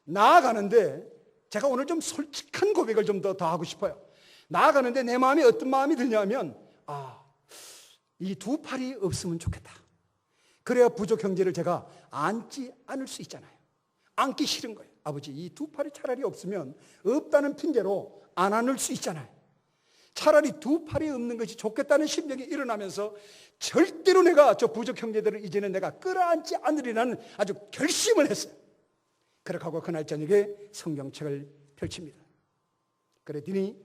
Speaker 1: 나아가는데 제가 오늘 좀 솔직한 고백을 좀 더 하고 싶어요. 나아가는데 내 마음에 어떤 마음이 드냐면 이 두 팔이 없으면 좋겠다. 그래야 부족 형제를 제가 안지 않을 수 있잖아요. 안기 싫은 거예요. 아버지, 이 두 팔이 차라리 없으면 없다는 핑계로 안 안을 수 있잖아요. 차라리 두 팔이 없는 것이 좋겠다는 심정이 일어나면서 절대로 내가 저 부족 형제들을 이제는 내가 끌어안지 않으리라는 아주 결심을 했어요. 그렇게 하고 그날 저녁에 성경책을 펼칩니다. 그랬더니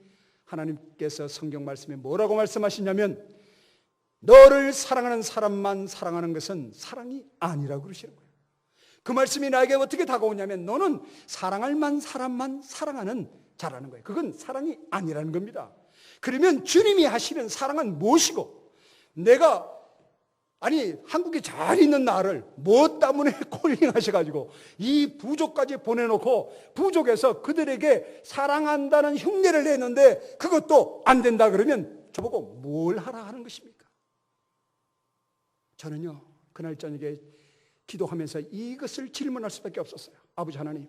Speaker 1: 하나님께서 성경 말씀에 뭐라고 말씀하시냐면, 너를 사랑하는 사람만 사랑하는 것은 사랑이 아니라고 그러시는 거예요. 그 말씀이 나에게 어떻게 다가오냐면, 너는 사랑할 만 사람만 사랑하는 자라는 거예요. 그건 사랑이 아니라는 겁니다. 그러면 주님이 하시는 사랑은 무엇이고, 내가 한국에 잘 있는 나를 무엇 때문에 콜링하셔가지고 이 부족까지 보내놓고 부족에서 그들에게 사랑한다는 흉내를 내는데 그것도 안 된다 그러면 저보고 뭘 하라 하는 것입니까? 저는요, 그날 저녁에 기도하면서 이것을 질문할 수밖에 없었어요. 아버지 하나님,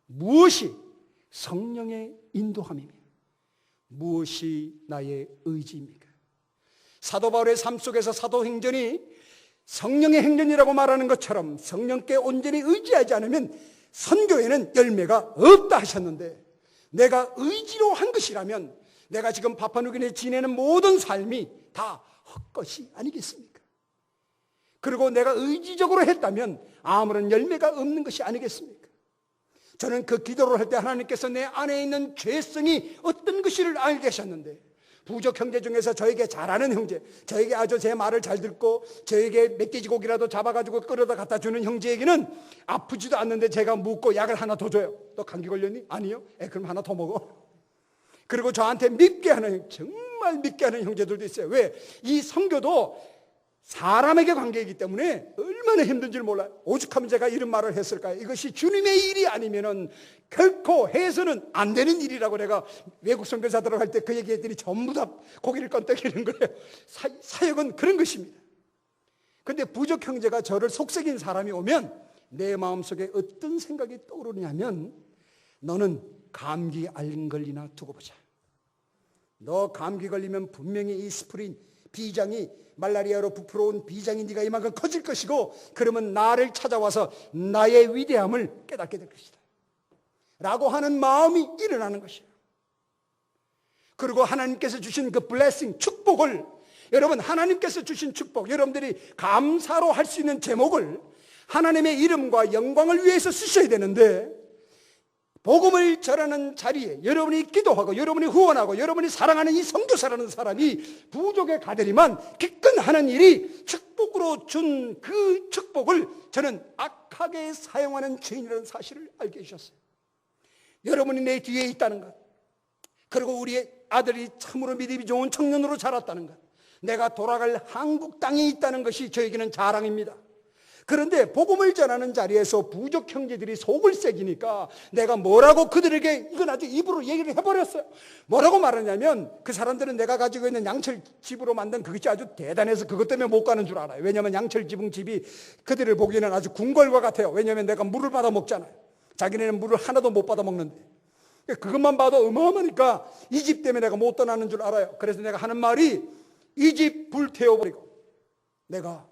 Speaker 1: 무엇이 성령의 인도함입니까? 무엇이 나의 의지입니까? 사도 바울의 삶 속에서 사도행전이 성령의 행전이라고 말하는 것처럼 성령께 온전히 의지하지 않으면 선교에는 열매가 없다 하셨는데, 내가 의지로 한 것이라면 내가 지금 파푸아뉴기니에 지내는 모든 삶이 다 헛것이 아니겠습니까? 그리고 내가 의지적으로 했다면 아무런 열매가 없는 것이 아니겠습니까? 저는 그 기도를 할 때 하나님께서 내 안에 있는 죄성이 어떤 것인지를 알게 하셨는데, 부족 형제 중에서 저에게 잘하는 형제, 저에게 아주 제 말을 잘 듣고 저에게 멧돼지 고기라도 잡아가지고 끌어다 갖다 주는 형제에게는 아프지도 않는데 제가 묻고 약을 하나 더 줘요. 너 감기 걸렸니? 아니요. 그럼 하나 더 먹어. 그리고 저한테 밉게 하는, 정말 밉게 하는 형제들도 있어요. 왜? 이 선교도 사람에게 관계이기 때문에 얼마나 힘든지를 몰라요. 오죽하면 제가 이런 말을 했을까요? 이것이 주님의 일이 아니면은 결코 해서는 안 되는 일이라고 내가 외국 선교사들 할 때 그 얘기했더니 전부 다 고개를 껌떡이는 거예요. 사역은 그런 것입니다. 그런데 부족 형제가 저를 속삭인 사람이 오면 내 마음속에 어떤 생각이 떠오르냐면, 너는 감기 안 걸리나 두고 보자. 너 감기 걸리면 분명히 이 스프린 비장이, 말라리아로 부풀어 온 비장이 네가 이만큼 커질 것이고, 그러면 나를 찾아와서 나의 위대함을 깨닫게 될 것이다 라고 하는 마음이 일어나는 것이에요. 그리고 하나님께서 주신 그 블레싱, 축복을, 여러분 하나님께서 주신 축복, 여러분들이 감사로 할 수 있는 제목을 하나님의 이름과 영광을 위해서 쓰셔야 되는데, 복음을 전하는 자리에 여러분이 기도하고 여러분이 후원하고 여러분이 사랑하는 이 선교사라는 사람이 부족에 가더니만 기껏 하는 일이 축복으로 준 그 축복을 저는 악하게 사용하는 죄인이라는 사실을 알게 해주셨어요. 여러분이 내 뒤에 있다는 것, 그리고 우리 아들이 참으로 믿음이 좋은 청년으로 자랐다는 것, 내가 돌아갈 한국 땅에 있다는 것이 저에게는 자랑입니다. 그런데 복음을 전하는 자리에서 부족 형제들이 속을 새기니까 내가 뭐라고 그들에게, 이건 아주 입으로 얘기를 해버렸어요. 뭐라고 말하냐면, 그 사람들은 내가 가지고 있는 양철집으로 만든 그것이 아주 대단해서 그것 때문에 못 가는 줄 알아요. 왜냐하면 양철지붕집이 그들을 보기에는 아주 궁궐과 같아요. 왜냐하면 내가 물을 받아 먹잖아요. 자기네는 물을 하나도 못 받아 먹는데 그것만 봐도 어마어마하니까 이 집 때문에 내가 못 떠나는 줄 알아요. 그래서 내가 하는 말이, 이 집 불태워버리고 내가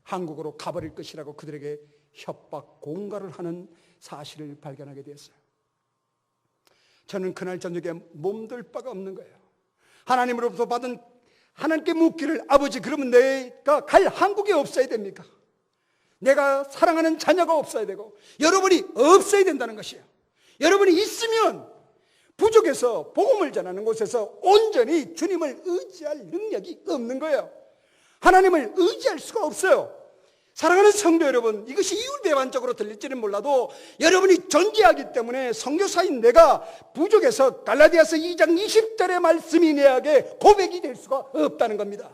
Speaker 1: 한국으로 가버릴 것이라고 그들에게 협박, 공갈을 하는 사실을 발견하게 되었어요. 저는 그날 저녁에 몸둘 바가 없는 거예요. 하나님으로부터 받은, 하나님께 묻기를, 아버지 그러면 내가 갈 한국에 없어야 됩니까? 내가 사랑하는 자녀가 없어야 되고 여러분이 없어야 된다는 것이에요. 여러분이 있으면 부족해서 복음을 전하는 곳에서 온전히 주님을 의지할 능력이 없는 거예요. 하나님을 의지할 수가 없어요. 사랑하는 성도 여러분, 이것이 이율배반적으로 들릴지는 몰라도 여러분이 존재하기 때문에 선교사인 내가 부족해서 갈라디아서 2장 20절의 말씀이 내게 고백이 될 수가 없다는 겁니다.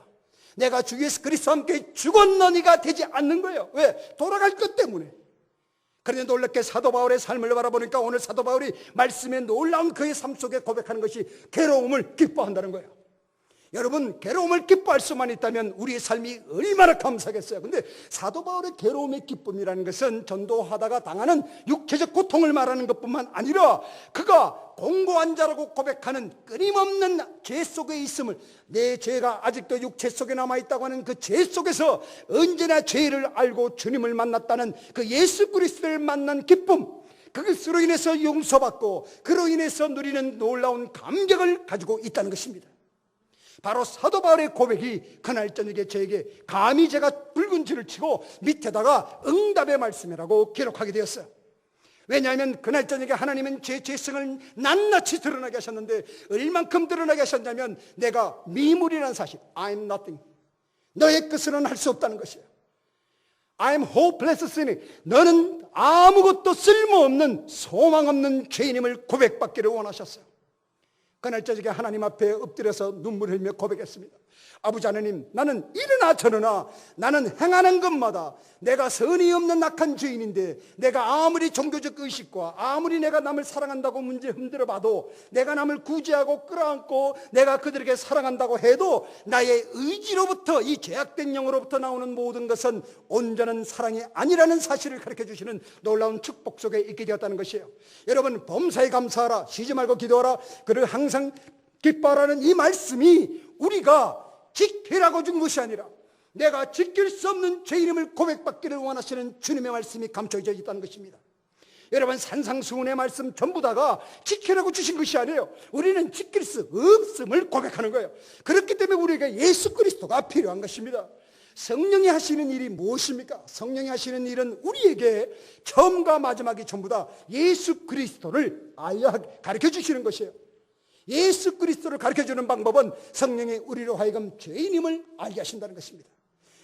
Speaker 1: 내가 주 예수 그리스도와 함께 죽었느니가 되지 않는 거예요. 왜? 돌아갈 것 때문에. 그런데 놀랍게 사도 바울의 삶을 바라보니까 오늘 사도 바울이 말씀에 놀라운 그의 삶 속에 고백하는 것이 괴로움을 기뻐한다는 거예요. 여러분, 괴로움을 기뻐할 수만 있다면 우리의 삶이 얼마나 감사하겠어요. 근데 사도 바울의 괴로움의 기쁨이라는 것은 전도하다가 당하는 육체적 고통을 말하는 것뿐만 아니라 그가 공고한 자라고 고백하는 끊임없는 죄 속에 있음을, 내 죄가 아직도 육체 속에 남아있다고 하는 그 죄 속에서 언제나 죄를 알고 주님을 만났다는 그 예수 그리스도를 만난 기쁨, 그것으로 인해서 용서받고 그로 인해서 누리는 놀라운 감격을 가지고 있다는 것입니다. 바로 사도 바울의 고백이 그날 저녁에 저에게 감히 제가 붉은 줄을 치고 밑에다가 응답의 말씀이라고 기록하게 되었어요. 왜냐하면 그날 저녁에 하나님은 제 죄성을 낱낱이 드러나게 하셨는데 얼만큼 드러나게 하셨냐면 내가 미물이라는 사실, I'm nothing, 너의 것으로는 할 수 없다는 것이에요. I'm hopeless sinner, 너는 아무것도 쓸모없는 소망 없는 죄인임을 고백받기를 원하셨어요. 그날 저녁에 하나님 앞에 엎드려서 눈물 흘리며 고백했습니다. 아버지 하나님, 나는 이러나 저러나 나는 행하는 것마다 내가 선이 없는 악한 죄인인데, 내가 아무리 종교적 의식과 아무리 내가 남을 사랑한다고 문제 흔들어 봐도, 내가 남을 구제하고 끌어안고 내가 그들에게 사랑한다고 해도 나의 의지로부터, 이 죄악된 영으로부터 나오는 모든 것은 온전한 사랑이 아니라는 사실을 가르쳐 주시는 놀라운 축복 속에 있게 되었다는 것이에요. 여러분, 범사에 감사하라, 쉬지 말고 기도하라, 그를 항상 기뻐하라는 이 말씀이 우리가 지키라고 준 것이 아니라 내가 지킬 수 없는 죄인임을 고백받기를 원하시는 주님의 말씀이 감춰져 있다는 것입니다. 여러분, 산상수훈의 말씀 전부 다가 지키라고 주신 것이 아니에요. 우리는 지킬 수 없음을 고백하는 거예요. 그렇기 때문에 우리에게 예수 그리스도가 필요한 것입니다. 성령이 하시는 일이 무엇입니까? 성령이 하시는 일은 우리에게 처음과 마지막이 전부 다 예수 그리스도를 가르쳐 주시는 것이에요. 예수 그리스도를 가르쳐주는 방법은 성령이 우리로 하여금 죄인임을 알게 하신다는 것입니다.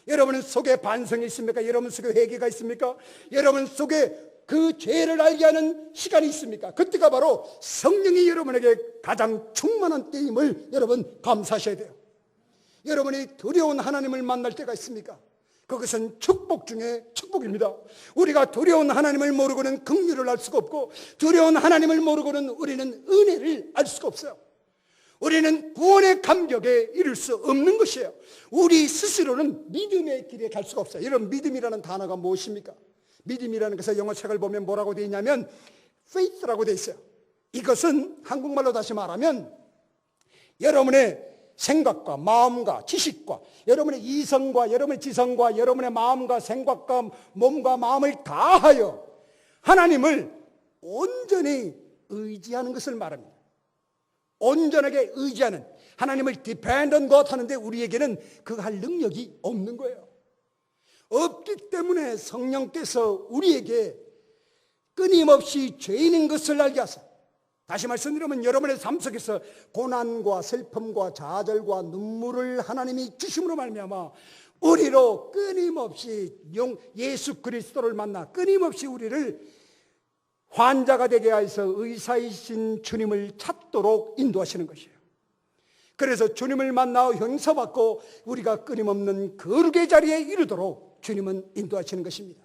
Speaker 1: 여러분 속에 반성이 있습니까? 여러분 속에 회개가 있습니까? 여러분 속에 그 죄를 알게 하는 시간이 있습니까? 그때가 바로 성령이 여러분에게 가장 충만한 때임을 여러분 감사하셔야 돼요. 여러분이 두려운 하나님을 만날 때가 있습니까? 그것은 축복 중에 축복입니다. 우리가 두려운 하나님을 모르고는 긍휼을 알 수가 없고, 두려운 하나님을 모르고는 우리는 은혜를 알 수가 없어요. 우리는 구원의 감격에 이를 수 없는 것이에요. 우리 스스로는 믿음의 길에 갈 수가 없어요. 여러분, 믿음이라는 단어가 무엇입니까? 믿음이라는 것을 영어책을 보면 뭐라고 되어 있냐면 faith라고 되어 있어요. 이것은 한국말로 다시 말하면 여러분의 생각과 마음과 지식과 여러분의 이성과 여러분의 지성과 여러분의 마음과 생각과 몸과 마음을 다하여 하나님을 온전히 의지하는 것을 말합니다. 온전하게 의지하는, 하나님을 depend on God 하는데 우리에게는 그거 할 능력이 없는 거예요. 없기 때문에 성령께서 우리에게 끊임없이 죄인인 것을 알게 하사, 다시 말씀드리면 여러분의 삶 속에서 고난과 슬픔과 좌절과 눈물을 하나님이 주심으로 말미암아 우리로 끊임없이 예수 그리스도를 만나 끊임없이 우리를 환자가 되게 하여서 의사이신 주님을 찾도록 인도하시는 것이에요. 그래서 주님을 만나 용서받고 우리가 끊임없는 거룩의 자리에 이르도록 주님은 인도하시는 것입니다.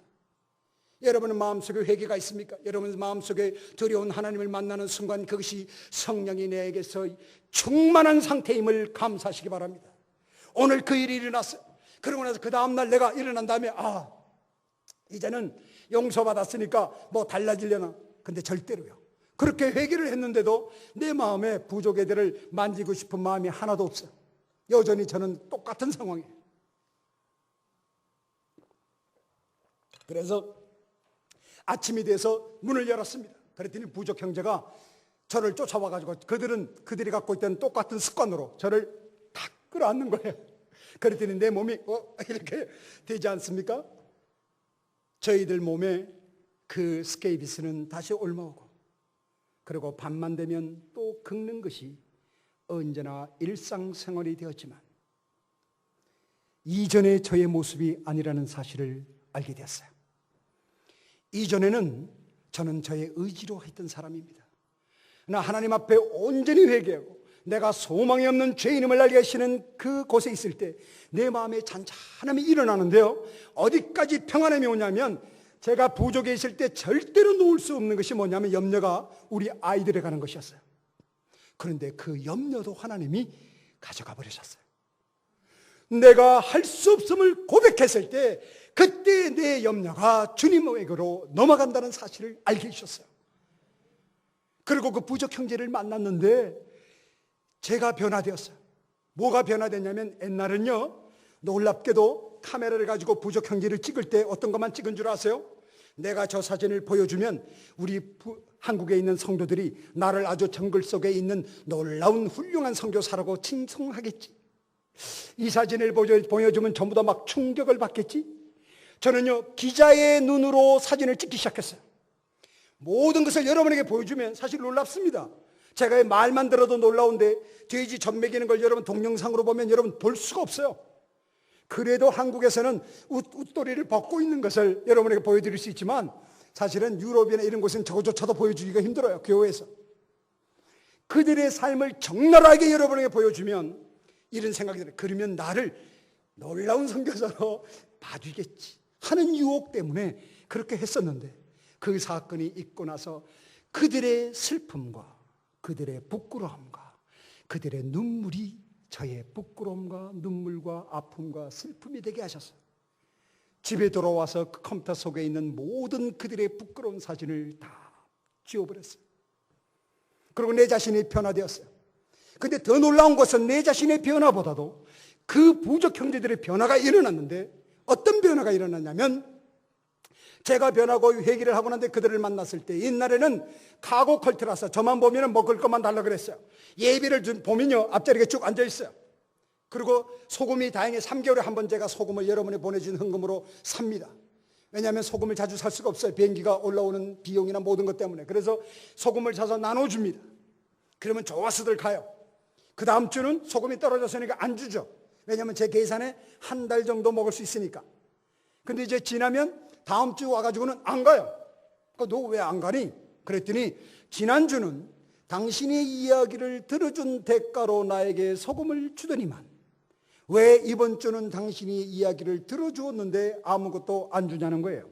Speaker 1: 여러분은 마음속에 회개가 있습니까? 여러분 마음속에 두려운 하나님을 만나는 순간 그것이 성령이 내게서 충만한 상태임을 감사하시기 바랍니다. 오늘 그 일이 일어났어요. 그러고 나서 그 다음날 내가 일어난 다음에 이제는 용서받았으니까 뭐 달라지려나? 근데 절대로요. 그렇게 회개를 했는데도 내 마음에 부족 애들을 만지고 싶은 마음이 하나도 없어요. 여전히 저는 똑같은 상황이에요. 그래서 아침이 돼서 문을 열었습니다. 그랬더니 부족 형제가 저를 쫓아와가지고 그들이 갖고 있던 똑같은 습관으로 저를 탁 끌어안는 거예요. 그랬더니 내 몸이 이렇게 되지 않습니까? 저희들 몸에 그 스케이비스는 다시 올라오고, 그리고 밤만 되면 또 긁는 것이 언제나 일상생활이 되었지만 이전의 저의 모습이 아니라는 사실을 알게 되었어요. 이전에는 저는 저의 의지로 했던 사람입니다. 그러나 하나님 앞에 온전히 회개하고 내가 소망이 없는 죄인임을 알게 하시는 그곳에 있을 때 내 마음에 잔잔함이 일어나는데요, 어디까지 평안함이 오냐면 제가 부족에 있을 때 절대로 놓을 수 없는 것이 뭐냐면 염려가 우리 아이들에 관한 것이었어요. 그런데 그 염려도 하나님이 가져가 버리셨어요. 내가 할 수 없음을 고백했을 때 그때 내 염려가 주님에게로 넘어간다는 사실을 알게 해주셨어요. 그리고 그 부족 형제를 만났는데 제가 변화되었어요. 뭐가 변화됐냐면 옛날은요, 놀랍게도 카메라를 가지고 부족 형제를 찍을 때 어떤 것만 찍은 줄 아세요? 내가 저 사진을 보여주면 우리 한국에 있는 성도들이 나를 아주 정글 속에 있는 놀라운 훌륭한 선교사라고 칭송하겠지. 이 사진을 보여주면 전부 다 막 충격을 받겠지. 저는요, 기자의 눈으로 사진을 찍기 시작했어요. 모든 것을 여러분에게 보여주면 사실 놀랍습니다. 제가 말만 들어도 놀라운데 돼지 젖 먹이는 걸 여러분 동영상으로 보면 여러분 볼 수가 없어요. 그래도 한국에서는 웃도리를 벗고 있는 것을 여러분에게 보여드릴 수 있지만 사실은 유럽이나 이런 곳은 저거조차도 보여주기가 힘들어요. 교회에서. 그들의 삶을 적나라하게 여러분에게 보여주면 이런 생각이 들어요. 그러면 나를 놀라운 선교사로 봐주겠지 하는 유혹 때문에 그렇게 했었는데, 그 사건이 있고 나서 그들의 슬픔과 그들의 부끄러움과 그들의 눈물이 저의 부끄러움과 눈물과 아픔과 슬픔이 되게 하셨어요. 집에 돌아와서 그 컴퓨터 속에 있는 모든 그들의 부끄러운 사진을 다 지워버렸어요. 그리고 내 자신이 변화되었어요. 근데 더 놀라운 것은 내 자신의 변화보다도 그 부족 형제들의 변화가 일어났는데, 어떤 변화가 일어났냐면, 제가 변하고 회개를 하고 난데 그들을 만났을 때 옛날에는 카고 컬트라서 저만 보면 먹을 것만 달라 그랬어요. 예배를 보면요, 앞자리에 쭉 앉아있어요. 그리고 소금이 다행히 3개월에 한 번 제가 소금을 여러분이 보내준 헌금으로 삽니다. 왜냐하면 소금을 자주 살 수가 없어요. 비행기가 올라오는 비용이나 모든 것 때문에. 그래서 소금을 사서 나눠줍니다. 그러면 좋아서들 가요. 그 다음 주는 소금이 떨어졌으니까 안 주죠. 왜냐하면 제 계산에 한 달 정도 먹을 수 있으니까. 근데 이제 지나면 다음 주 와가지고는 안 가요. 너 왜 안 가니? 그랬더니 지난주는 당신의 이야기를 들어준 대가로 나에게 소금을 주더니만 왜 이번 주는 당신이 이야기를 들어주었는데 아무것도 안 주냐는 거예요.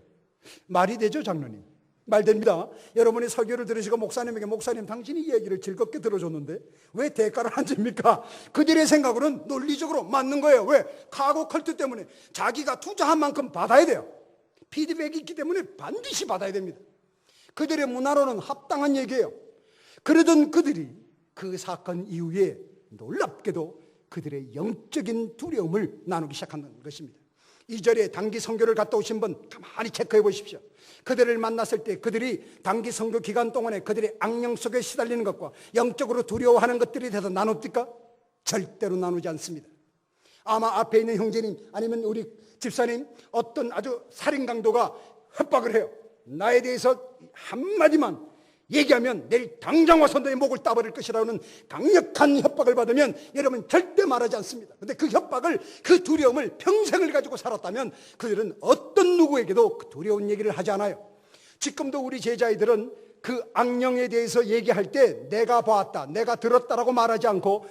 Speaker 1: 말이 되죠, 장로님? 말 됩니다. 여러분이 설교를 들으시고 목사님에게, 목사님 당신이 이야기를 즐겁게 들어줬는데 왜 대가를 안 줍니까? 그들의 생각으로는 논리적으로 맞는 거예요. 왜? 카고 컬트 때문에 자기가 투자한 만큼 받아야 돼요. 피드백이 있기 때문에 반드시 받아야 됩니다. 그들의 문화로는 합당한 얘기예요. 그러던 그들이 그 사건 이후에 놀랍게도 그들의 영적인 두려움을 나누기 시작하는 것입니다. 2절에 단기 선교를 갔다 오신 분 가만히 체크해 보십시오. 그들을 만났을 때 그들이 단기 선교 기간 동안에 그들의 악령 속에 시달리는 것과 영적으로 두려워하는 것들에 대해서 나눕니까? 절대로 나누지 않습니다. 아마 앞에 있는 형제님 아니면 우리 집사님 어떤 아주 살인 강도가 협박을 해요. 나에 대해서 한마디만 얘기하면 내일 당장 와서 너의 목을 따버릴 것이라는 강력한 협박을 받으면 여러분 절대 말하지 않습니다. 그런데 그 협박을, 그 두려움을 평생을 가지고 살았다면 그들은 어떤 누구에게도 그 두려운 얘기를 하지 않아요. 지금도 우리 제자애들은 그 악령에 대해서 얘기할 때 내가 봤다, 내가 들었다라고 말하지 않고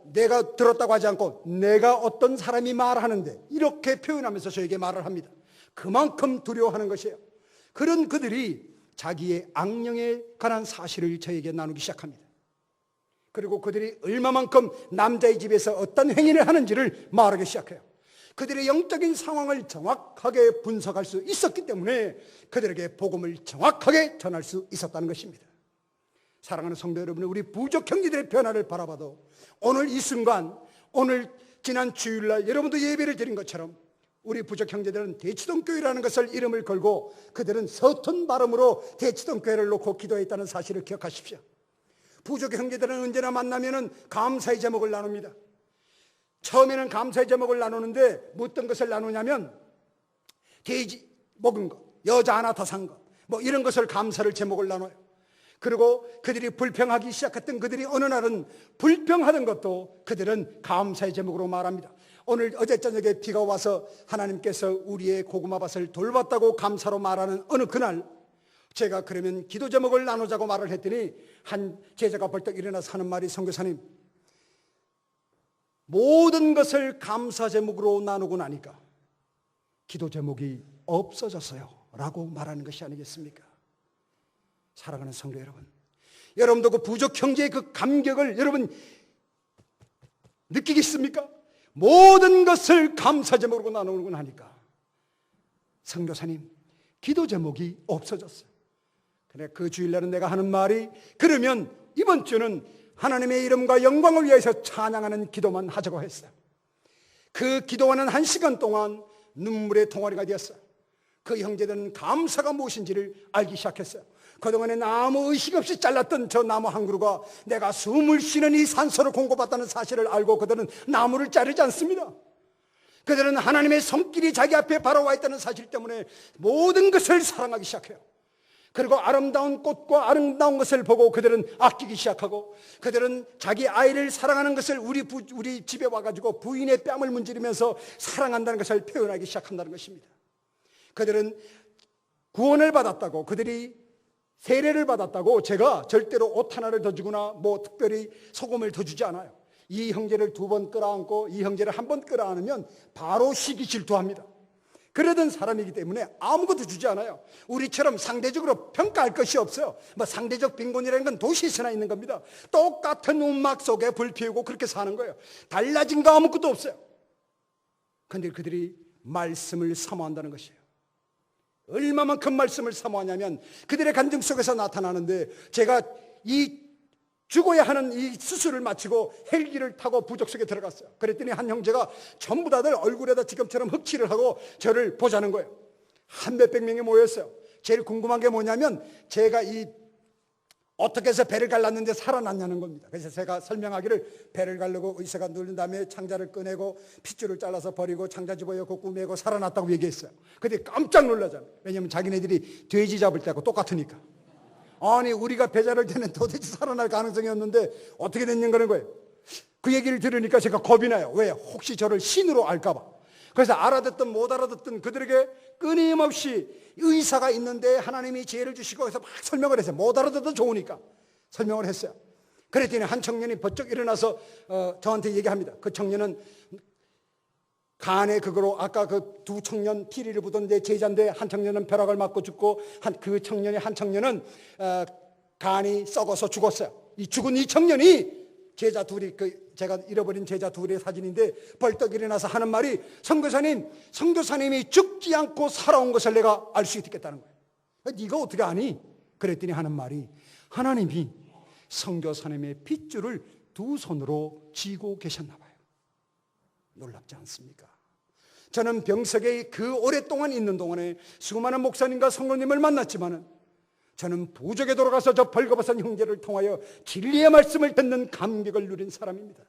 Speaker 1: 내가 들었다고 하지 않고 내가 어떤 사람이 말하는데 이렇게 표현하면서 저에게 말을 합니다. 그만큼 두려워하는 것이에요. 그런 그들이 자기의 악령에 관한 사실을 저에게 나누기 시작합니다. 그리고 그들이 얼마만큼 남자의 집에서 어떤 행위를 하는지를 말하기 시작해요. 그들의 영적인 상황을 정확하게 분석할 수 있었기 때문에 그들에게 복음을 정확하게 전할 수 있었다는 것입니다. 사랑하는 성도 여러분, 우리 부족 형제들의 변화를 바라봐도 오늘 이 순간, 오늘 지난 주일날 여러분도 예배를 드린 것처럼 우리 부족 형제들은 대치동교회라는 것을 이름을 걸고 그들은 서툰 발음으로 대치동교회를 놓고 기도했다는 사실을 기억하십시오. 부족 형제들은 언제나 만나면 감사의 제목을 나눕니다. 처음에는 감사의 제목을 나누는데 어떤 것을 나누냐면 돼지 먹은 것, 여자 하나 더 산 것, 뭐 이런 것을 감사를 제목을 나눠요. 그리고 그들이 불평하기 시작했던 그들이 어느 날은 불평하던 것도 그들은 감사의 제목으로 말합니다. 오늘 어제 저녁에 비가 와서 하나님께서 우리의 고구마밭을 돌봤다고 감사로 말하는 어느 그날 제가 그러면 기도 제목을 나누자고 말을 했더니 한 제자가 벌떡 일어나서 하는 말이, 선교사님, 모든 것을 감사 제목으로 나누고 나니까 기도 제목이 없어졌어요 라고 말하는 것이 아니겠습니까? 사랑하는 성도 여러분, 여러분도 그 부족 형제의 그 감격을 여러분 느끼겠습니까? 모든 것을 감사 제목으로 나누고 하니까 선교사님 기도 제목이 없어졌어요. 그래 그 주일날은 내가 하는 말이 그러면 이번 주는 하나님의 이름과 영광을 위해서 찬양하는 기도만 하자고 했어요. 그 기도하는 1시간 동안 눈물의 동아리가 되었어요. 그 형제들은 감사가 무엇인지를 알기 시작했어요. 그동안에 아무 의식 없이 잘랐던 저 나무 한 그루가 내가 숨을 쉬는 이 산소를 공급받다는 사실을 알고 그들은 나무를 자르지 않습니다. 그들은 하나님의 손길이 자기 앞에 바로 와 있다는 사실 때문에 모든 것을 사랑하기 시작해요. 그리고 아름다운 꽃과 아름다운 것을 보고 그들은 아끼기 시작하고, 그들은 자기 아이를 사랑하는 것을 우리 집에 와가지고 부인의 뺨을 문지르면서 사랑한다는 것을 표현하기 시작한다는 것입니다. 그들은 구원을 받았다고, 그들이 세례를 받았다고 제가 절대로 옷 하나를 더 주거나 뭐 특별히 소금을 더 주지 않아요. 이 형제를 2번 끌어안고 이 형제를 1번 끌어안으면 바로 시기 질투합니다. 그러던 사람이기 때문에 아무것도 주지 않아요. 우리처럼 상대적으로 평가할 것이 없어요. 뭐 상대적 빈곤이라는 건 도시에서나 있는 겁니다. 똑같은 움막 속에 불 피우고 그렇게 사는 거예요. 달라진 거 아무것도 없어요. 그런데 그들이 말씀을 사모한다는 것이에요. 얼마만큼 말씀을 사모하냐면 그들의 간증 속에서 나타나는데, 제가 이 죽어야 하는 이 수술을 마치고 헬기를 타고 부족 속에 들어갔어요. 그랬더니 한 형제가 전부 다들 얼굴에다 지금처럼 흑칠을 하고 저를 보자는 거예요. 한 몇백 명이 모였어요. 제일 궁금한 게 뭐냐면 제가 이 어떻게 해서 배를 갈랐는데 살아났냐는 겁니다. 그래서 제가 설명하기를 배를 갈르고 의사가 누른 다음에 창자를 꺼내고 핏줄을 잘라서 버리고 창자 집어넣고 꾸매고 살아났다고 얘기했어요. 근데 깜짝 놀라잖아요. 왜냐하면 자기네들이 돼지 잡을 때하고 똑같으니까. 아니 우리가 배자를 대는 도대체 살아날 가능성이 없는데 어떻게 됐냐는 거예요. 그 얘기를 들으니까 제가 겁이 나요. 왜? 혹시 저를 신으로 알까 봐. 그래서 알아듣든 못 알아듣든 그들에게 끊임없이 의사가 있는데 하나님이 지혜를 주시고 해서 막 설명을 했어요. 못 알아듣어도 좋으니까 설명을 했어요. 그랬더니 한 청년이 번쩍 일어나서 저한테 얘기합니다. 그 청년은 간에 그거로 아까 그 2 청년 피리를 부던 내 제자인데 한 청년은 벼락을 맞고 죽고 한 청년은 간이 썩어서 죽었어요. 이 죽은 이 청년이 제자 둘이 제가 잃어버린 제자 둘의 사진인데 벌떡 일어나서 하는 말이 선교사님이 죽지 않고 살아온 것을 내가 알 수 있겠다는 거예요. 네가 어떻게 아니? 그랬더니 하는 말이 하나님이 선교사님의 핏줄을 2 손으로 쥐고 계셨나 봐요. 놀랍지 않습니까? 저는 병석에 그 오랫동안 있는 동안에 수많은 목사님과 성도님을 만났지만은 저는 부족에 돌아가서 저 벌거벗은 형제를 통하여 진리의 말씀을 듣는 감격을 누린 사람입니다.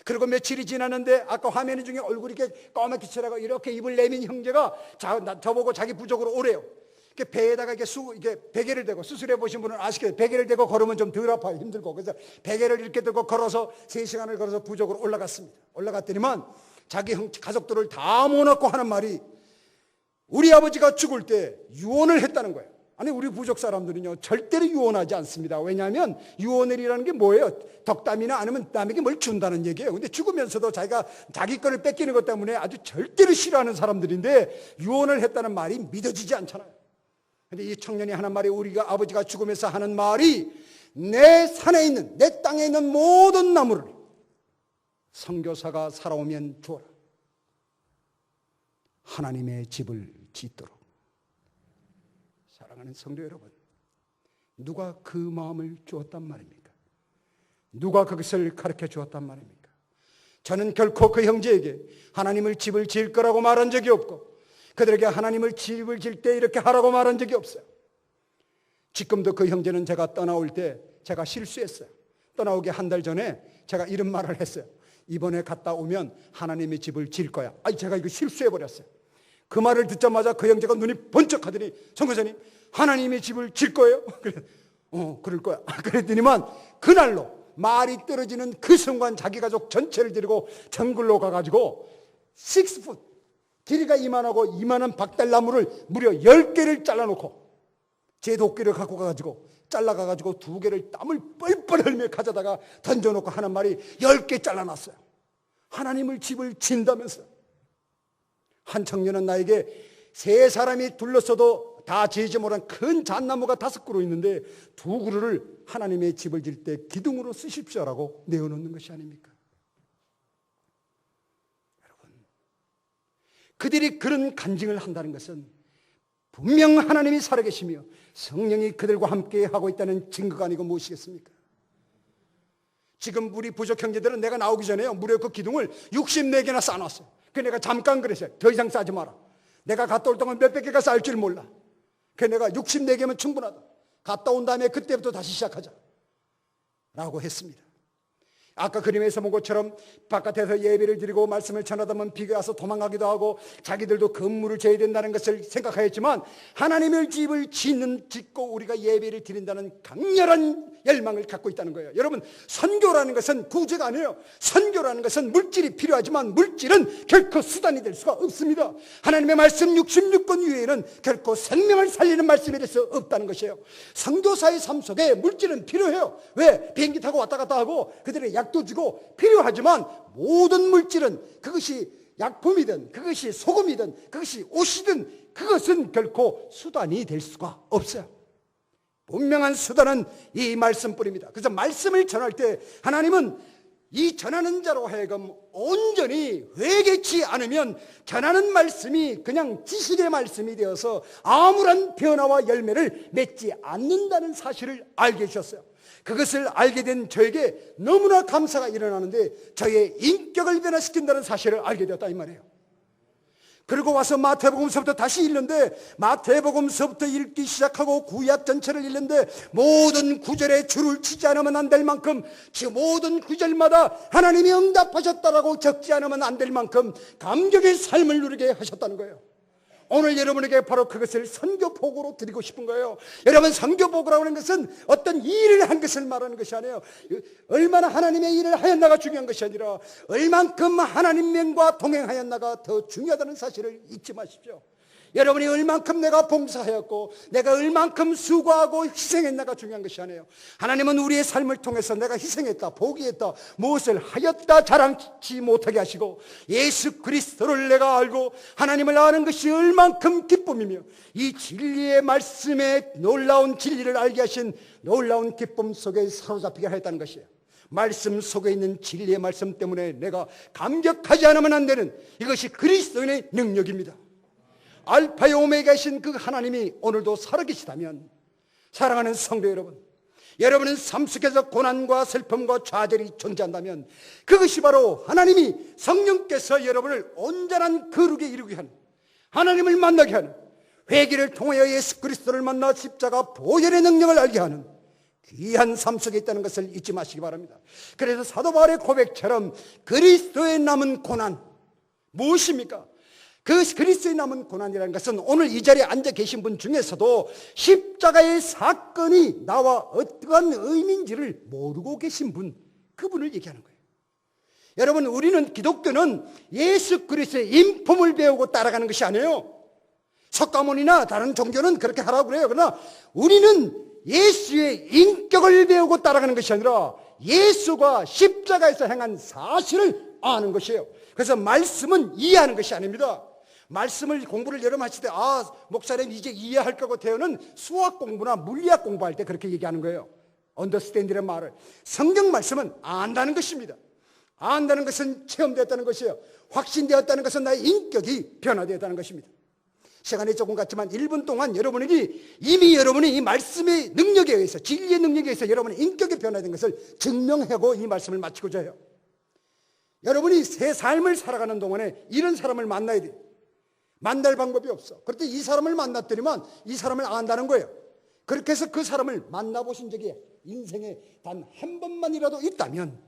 Speaker 1: 그리고 며칠이 지났는데 아까 화면 중에 얼굴이 이렇게 까맣게 칠하고 이렇게 입을 내민 형제가 저보고 자기 부족으로 오래요. 배에다가 이렇게 베개를 대고, 수술해 보신 분은 아시겠죠? 베개를 대고 걸으면 좀 덜 아파요. 힘들고. 그래서 베개를 이렇게 들고 걸어서 3시간을 걸어서 부족으로 올라갔습니다. 올라갔더니만 자기 가족들을 다 모아놓고 하는 말이 우리 아버지가 죽을 때 유언을 했다는 거예요. 아니 우리 부족 사람들은요 절대로 유언하지 않습니다. 왜냐하면 유언이라는 게 뭐예요? 덕담이나 아니면 남에게 뭘 준다는 얘기예요. 근데 죽으면서도 자기가 자기 거를 뺏기는 것 때문에 아주 절대로 싫어하는 사람들인데 유언을 했다는 말이 믿어지지 않잖아요. 근데 이 청년이 하는 말이, 우리가 아버지가 죽으면서 하는 말이 내 산에 있는, 내 땅에 있는 모든 나무를 선교사가 살아오면 주어라. 하나님의 집을 짓도록. 사랑하는 성도 여러분, 누가 그 마음을 주었단 말입니까? 누가 그것을 가르쳐 주었단 말입니까? 저는 결코 그 형제에게 하나님을 집을 지을 거라고 말한 적이 없고, 그들에게 하나님을 집을 지을 때 이렇게 하라고 말한 적이 없어요. 지금도 그 형제는 제가 떠나올 때 제가 실수했어요. 떠나오기 한 달 전에 제가 이런 말을 했어요. 이번에 갔다 오면 하나님의 집을 지을 거야. 제가 이거 실수해버렸어요. 그 말을 듣자마자 그 형제가 눈이 번쩍하더니, 선교사님 하나님의 집을 지을 거예요? 그럴 거야. 그랬더니만 그날로 말이 떨어지는 그 순간 자기 가족 전체를 데리고 정글로 가가지고 6풋 길이가 이만한 박달나무를 무려 10개를 잘라놓고 제 도끼를 갖고 가가지고 잘라가가지고 2개를 땀을 뻘뻘 흘며 가져다가 던져놓고 하는 말이 10개 잘라놨어요. 하나님을 집을 진다면서. 한 청년은 나에게 3사람이 둘러서도 다 지지 못한 큰 잣나무가 5그루 있는데 2그루를 하나님의 집을 질 때 기둥으로 쓰십시오라고 내어놓는 것이 아닙니까? 그들이 그런 간증을 한다는 것은 분명 하나님이 살아계시며 성령이 그들과 함께 하고 있다는 증거가 아니고 무엇이겠습니까? 지금 우리 부족 형제들은 내가 나오기 전에 무려 그 기둥을 64개나 쌓아놨어요. 그 내가 잠깐 그랬어요. 더 이상 쌓지 마라. 내가 갔다 올 동안 몇백 개가 쌓일 줄 몰라. 그 내가 64개면 충분하다. 갔다 온 다음에 그때부터 다시 시작하자 라고 했습니다. 아까 그림에서 본 것처럼 바깥에서 예배를 드리고 말씀을 전하다 보면 비가 와서 도망가기도 하고 자기들도 건물을 지어야 된다는 것을 생각하였지만 하나님의 집을 짓고 우리가 예배를 드린다는 강렬한 열망을 갖고 있다는 거예요. 여러분, 선교라는 것은 구제가 아니에요. 선교라는 것은 물질이 필요하지만 물질은 결코 수단이 될 수가 없습니다. 하나님의 말씀 66권 이외에는 결코 생명을 살리는 말씀이 될 수 없다는 것이에요. 선교사의 삶 속에 물질은 필요해요. 왜? 비행기 타고 왔다 갔다 하고 그들의 약도 주고 필요하지만 모든 물질은 그것이 약품이든 그것이 소금이든 그것이 옷이든 그것은 결코 수단이 될 수가 없어요. 분명한 수단은 이 말씀뿐입니다. 그래서 말씀을 전할 때 하나님은 이 전하는 자로 하여금 온전히 회개치 않으면 전하는 말씀이 그냥 지식의 말씀이 되어서 아무런 변화와 열매를 맺지 않는다는 사실을 알게 해주셨어요. 그것을 알게 된 저에게 너무나 감사가 일어나는데 저의 인격을 변화시킨다는 사실을 알게 되었다 이 말이에요. 그리고 와서 마태복음서부터 다시 읽는데 마태복음서부터 읽기 시작하고 구약 전체를 읽는데 모든 구절에 줄을 치지 않으면 안 될 만큼 모든 구절마다 하나님이 응답하셨다라고 적지 않으면 안 될 만큼 감격의 삶을 누리게 하셨다는 거예요. 오늘 여러분에게 바로 그것을 선교복으로 드리고 싶은 거예요. 여러분, 선교복이라고 하는 것은 어떤 일을 한 것을 말하는 것이 아니에요. 얼마나 하나님의 일을 하였나가 중요한 것이 아니라 얼만큼 하나님과 동행하였나가 더 중요하다는 사실을 잊지 마십시오. 여러분이 얼만큼 내가 봉사하였고 내가 얼만큼 수고하고 희생했나가 중요한 것이 아니에요. 하나님은 우리의 삶을 통해서 내가 희생했다, 포기했다, 무엇을 하였다 자랑치 못하게 하시고 예수 그리스도를 내가 알고 하나님을 아는 것이 얼만큼 기쁨이며 이 진리의 말씀에 놀라운 진리를 알게 하신 놀라운 기쁨 속에 사로잡히게 하였다는 것이에요. 말씀 속에 있는 진리의 말씀 때문에 내가 감격하지 않으면 안 되는 이것이 그리스도인의 능력입니다. 알파의 오메가이신 그 하나님이 오늘도 살아계시다면 사랑하는 성도 여러분, 여러분은 삶 속에서 고난과 슬픔과 좌절이 존재한다면 그것이 바로 하나님이 성령께서 여러분을 온전한 거룩에 이르게 하는, 하나님을 만나게 하는, 회개를 통하여 예수 그리스도를 만나 십자가 보혈의 능력을 알게 하는 귀한 삶 속에 있다는 것을 잊지 마시기 바랍니다. 그래서 사도 바울의 고백처럼 그리스도의 남은 고난 무엇입니까? 그 그리스도의 남은 고난이라는 것은 오늘 이 자리에 앉아 계신 분 중에서도 십자가의 사건이 나와 어떠한 의미인지를 모르고 계신 분, 그분을 얘기하는 거예요. 여러분, 우리는 기독교는 예수 그리스도의 인품을 배우고 따라가는 것이 아니에요. 석가모니나 다른 종교는 그렇게 하라고 그래요. 그러나 우리는 예수의 인격을 배우고 따라가는 것이 아니라 예수가 십자가에서 행한 사실을 아는 것이에요. 그래서 말씀은 이해하는 것이 아닙니다. 말씀을 공부를 여러 번 하실 때 목사님 이제 이해할 것 같아요는 수학 공부나 물리학 공부할 때 그렇게 얘기하는 거예요. understand이라는 말을. 성경 말씀은 안다는 것입니다. 안다는 것은 체험되었다는 것이에요. 확신되었다는 것은 나의 인격이 변화되었다는 것입니다. 시간이 조금 갔지만 1분 동안 여러분에게 이미 여러분이 이 말씀의 능력에 의해서, 진리의 능력에 의해서 여러분의 인격이 변화된 것을 증명하고 이 말씀을 마치고자 해요. 여러분이 새 삶을 살아가는 동안에 이런 사람을 만나야 돼요. 만날 방법이 없어. 그런데 이 사람을 만났더니만 이 사람을 안다는 거예요. 그렇게 해서 그 사람을 만나보신 적이 인생에 단 한 번만이라도 있다면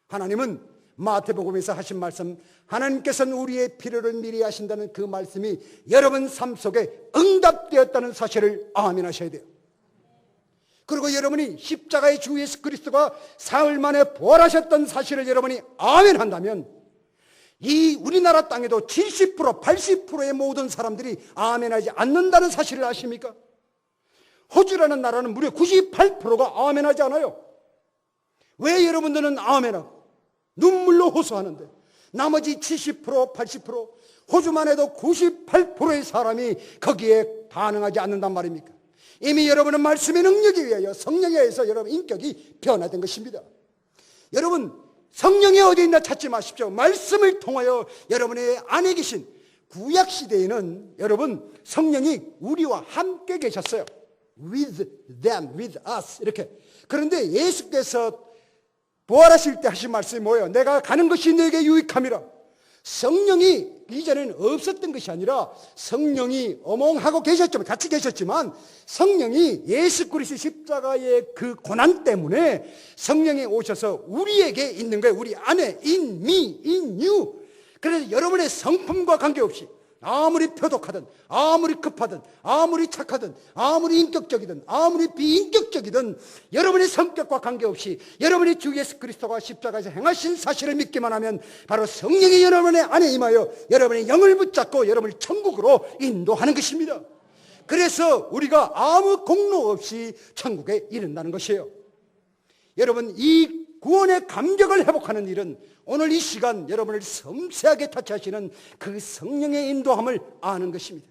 Speaker 1: 하나님은 마태복음에서 하신 말씀, 하나님께서는 우리의 필요를 미리 하신다는 그 말씀이 여러분 삶 속에 응답되었다는 사실을 아멘하셔야 돼요. 그리고 여러분이 십자가의 주 예수 그리스도가 사흘 만에 부활하셨던 사실을 여러분이 아멘한다면 이 우리나라 땅에도 70%, 80%의 모든 사람들이 아멘하지 않는다는 사실을 아십니까? 호주라는 나라는 무려 98%가 아멘하지 않아요. 왜 여러분들은 아멘하고 눈물로 호소하는데 나머지 70%, 80%, 호주만 해도 98%의 사람이 거기에 반응하지 않는단 말입니까? 이미 여러분은 말씀의 능력에 의하여, 성령에 의해서 여러분 인격이 변화된 것입니다. 여러분, 성령이 어디 있나 찾지 마십시오. 말씀을 통하여 여러분의 안에 계신 구약 시대에는 여러분 성령이 우리와 함께 계셨어요. With them, with us 이렇게. 그런데 예수께서 부활하실 때 하신 말씀이 뭐예요? 내가 가는 것이 너에게 유익함이라. 성령이 이전에는 없었던 것이 아니라 성령이 어몽하고 계셨지만 같이 계셨지만 성령이 예수 그리스도의 십자가의 그 고난 때문에 성령이 오셔서 우리에게 있는 거예요. 우리 안에 in me, in you. 그래서 여러분의 성품과 관계없이 아무리 표독하든 아무리 급하든 아무리 착하든 아무리 인격적이든 아무리 비인격적이든 여러분의 성격과 관계없이 여러분이 주 예수 그리스도가 십자가에서 행하신 사실을 믿기만 하면 바로 성령이 여러분의 안에 임하여 여러분의 영을 붙잡고 여러분을 천국으로 인도하는 것입니다. 그래서 우리가 아무 공로 없이 천국에 이른다는 것이에요. 여러분, 이 구원의 감격을 회복하는 일은 오늘 이 시간 여러분을 섬세하게 타치하시는 그 성령의 인도함을 아는 것입니다.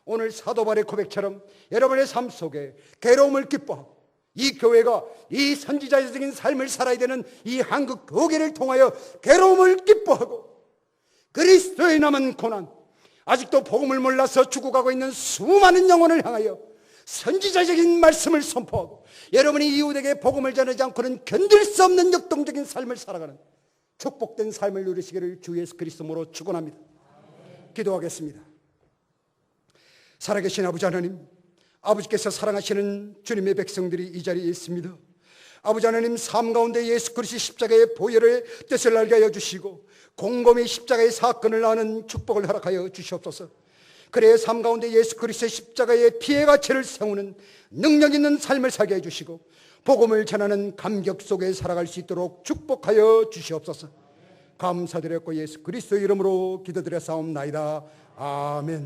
Speaker 1: 오늘 사도 바울의 고백처럼 여러분의 삶 속에 괴로움을 기뻐하고 이 교회가 이 선지자적인 삶을 살아야 되는 이 한국 교회를 통하여 괴로움을 기뻐하고 그리스도의 남은 고난, 아직도 복음을 몰라서 죽어가고 있는 수많은 영혼을 향하여 선지자적인 말씀을 선포하고 여러분이 이웃에게 복음을 전하지 않고는 견딜 수 없는 역동적인 삶을 살아가는 축복된 삶을 누리시기를 주 예수 그리스도로 축원합니다. 기도하겠습니다. 살아계신 아버지 하나님, 아버지께서 사랑하시는 주님의 백성들이 이 자리에 있습니다. 아버지 하나님, 삶 가운데 예수 그리스도 십자가의 보혈의 뜻을 알게 하여 주시고 곰곰이 십자가의 사건을 아는 축복을 허락하여 주시옵소서. 그래 삶 가운데 예수 그리스도의 십자가의 피의 가치를 세우는 능력 있는 삶을 살게 해주시고 복음을 전하는 감격 속에 살아갈 수 있도록 축복하여 주시옵소서. 감사드렸고 예수 그리스도의 이름으로 기도드려 싸움나이다. 아멘.